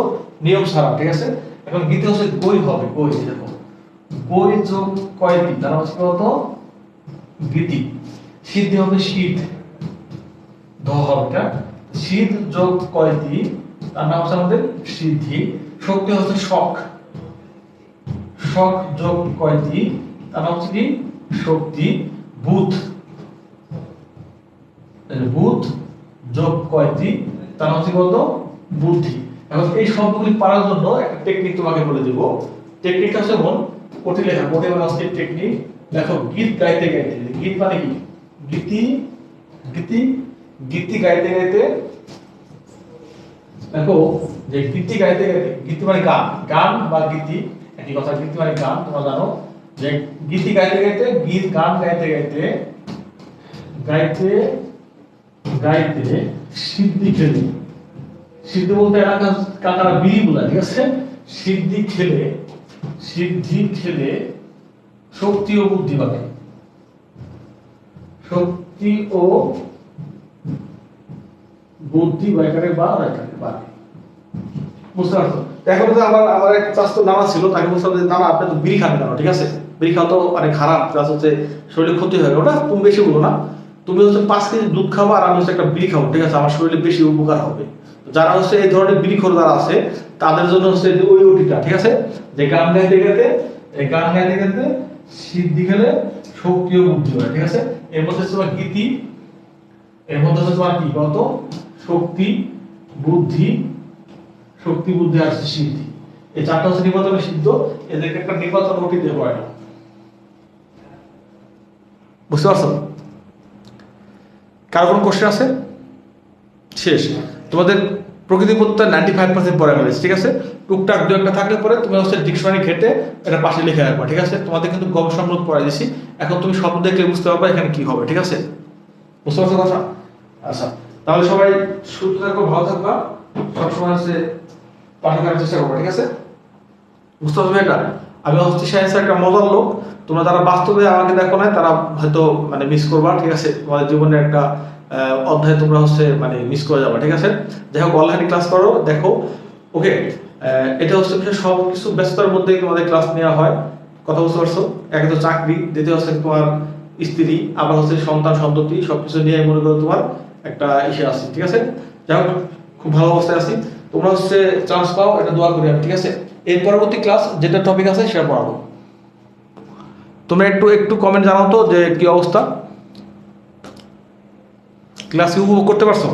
নিয়ম ছাড়া, ঠিক আছে। এখন গীতি হচ্ছে গই হবে, গই, দেখো গই যোগ কয়টি তার হচ্ছে কত গীতি, সিদ্ধি হবে শীত, ধ হবে এটা, শীত যোগ কয়টি তার নাম হচ্ছে আমাদের সিদ্ধি, শক্তি হচ্ছে শক, শক যোগ কয়টি তার নাম হচ্ছে কি শক্তি, বুধ, বুধ যোগ কয়টি তার নাম হচ্ছে কত বুদ্ধি। এখন এই শব্দগুলি পারার জন্য একটা টেকনিক তোমাকে বলে দেব, টেকনিকটা হচ্ছে যেমন কোটি লেখা, কোটি মানে হচ্ছে টেকনিক, দেখো গীত গাইতে গাইতে, গীত মানে কি গীতি, গীতি, গীতি গাইতে গাইতে, দেখো যে গীতি গাইতে গাইতে, গীতি মানে গান, গান বা গীতি একই কথা, গীতি মানে গান, তোমরা জানো যে গীতি গাইতে গাইতে, গীত গান গাইতে গাইতে, গাইতে গাইতে সিদ্ধি খেলে, সিদ্ধি বলতে এলাকা কাকারা বিড়ি বলা, ঠিক আছে, সিদ্ধি খেলে, সিদ্ধি খেলে শক্তি ও বুদ্ধি বাড়ে, শক্তি ও বুদ্ধি বাড়ে বা বাড়ে, বুঝতে পারছো? এখন যে আমার এক চাস্তো নানা ছিল, তাকে বলছিলাম যে নানা আপনি তো বিড়ি খান কেন, ঠিক আছে? বিড়ি খাওয়া তো অনেক খারাপ, প্লাস হচ্ছে শরীরে ক্ষতি হয়। ওটা তুমি বেশি বলো না, তুমি হচ্ছে 5 কেজি দুধ খাবো আর আমি হচ্ছে একটা বিড়ি খাবো, ঠিক আছে? আমার শরীরে বেশি উপকার হবে। যারা হচ্ছে এই ধরনের বিড়িখোর যারা আছে তাদের জন্য হচ্ছে ওই ওটিটা, ঠিক আছে? যে গান গাইতে গাইতে, এই গান গাইতে গাইতে সিদ্ধি খেলে শক্তি ও বুদ্ধি হয়, ঠিক আছে? এর মধ্যে তোমার গীতি, এর মধ্যে হচ্ছে তোমার কি কত শক্তি বুদ্ধি, শক্তি বুদ্ধি আর সিদ্ধি, এই চারটা হচ্ছে নির্বাচনের সিদ্ধ। এদেরকে একটা নির্বাচন রুটি দিয়ে হয় না, বুঝতে পারছো? কার কোন কোশ্চেন আছে? শেষ। তোমাদের প্রকৃতিপত্তা 95% পড়া গেছে, ঠিক আছে? টুকটাক দু একটা থাকলে পরে তুমি হচ্ছে ডিকশনারি ঘেটে এটা পাশে লিখে রাখবা, ঠিক আছে? তোমাদের কিন্তু গবেষণামূলক পড়াই দিছি, এখন তুমি শব্দ দেখলে বুঝতে পারবা এখানে কি হবে, ঠিক আছে? বুঝতে পারছো কথা? আচ্ছা, তাহলে সবাই সুস্থ থাকো, ভালো থাকবা, সবসময় হচ্ছে পাঠা করার চেষ্টা করবো, ঠিক আছে? বুঝতে পারছো এটা? আমি হচ্ছে সায়েন্সের একটা মজার লোক, তোমরা যারা বাস্তবে আমাকে দেখো না তারা হয়তো মানে মিস করবা, ঠিক আছে? তোমাদের জীবনের একটা অধ্যায় তোমরা হচ্ছে মানে মিস করে যাবে, ঠিক আছে? যাই হোক, অনলাইনে ক্লাস করো, দেখো, ওকে? এটা হচ্ছে সব কিছু ব্যস্ততার মধ্যেই তোমাদের ক্লাস নেওয়া হয়, কথা বুঝতে পারছো? একে তো চাকরি, দ্বিতীয় হচ্ছে তোমার স্ত্রী, আবার হচ্ছে সন্তান সন্ততি, সবকিছু নিয়ে মনে করো তোমার একটা ইসে আছে, ঠিক আছে? যাই হোক, খুব ভালো অবস্থায় আছি, তোমরা হচ্ছে চান্স পাও, এটা দোয়া করি আমি, ঠিক আছে? এর পরবর্তী ক্লাস যেটা টপিক আছে সেটা পড়াবো। তোমরা একটু একটু কমেন্ট জানাও তো যে কি অবস্থা, ক্লাস কি উপভোগ করতে পারছো?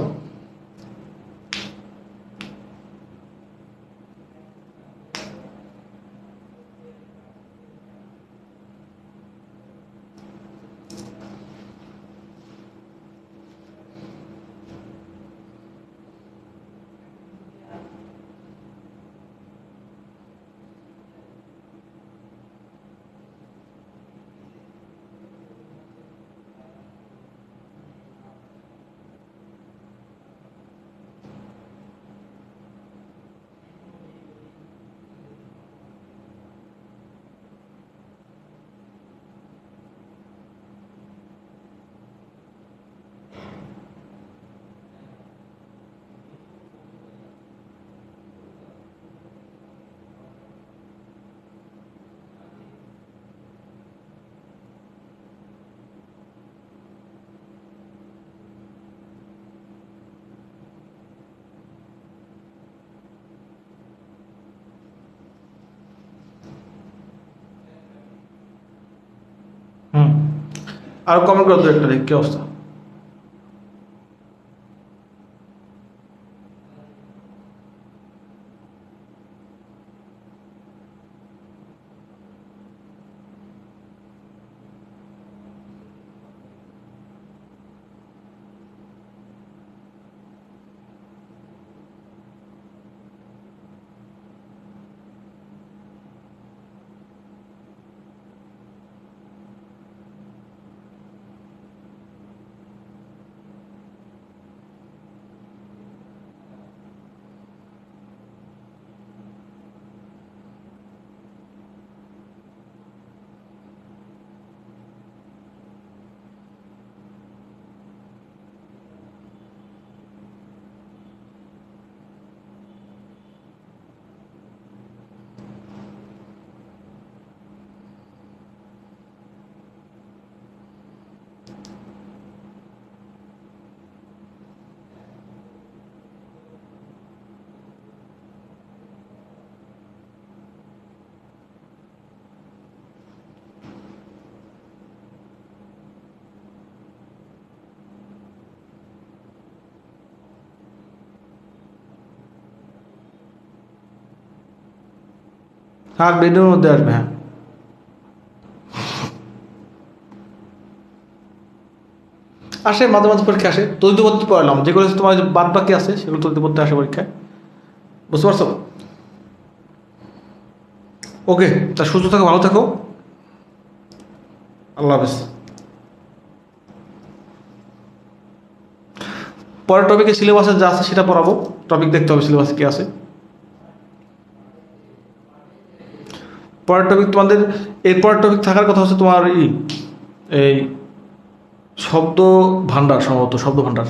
হুম, আর কমেন্ট করো তো একটা, দেখ কি অবস্থা। হ্যাঁ, ভিডিওর মধ্যে আসবে, হ্যাঁ। আসে মাঝে মাঝে পরীক্ষা আসে, তৈরি পড়তে পড়ালাম, যেগুলো তোমার বাদ বাকি আছে সেগুলো তৈরি পড়তে আসে পরীক্ষায়, বুঝতে পারছো? ওকে, তা সুস্থ থাকো, ভালো থাকো, আল্লাহ হাফেজ। পরের টপিকে সিলেবাসে যা আছে সেটা পড়াবো, টপিক দেখতে হবে সিলেবাসে কি আছে। পরের টপিক তোমাদের, এরপরের টপিক থাকার কথা হচ্ছে তোমার এই শব্দ ভান্ডার, সম্ভবত শব্দ ভান্ডার।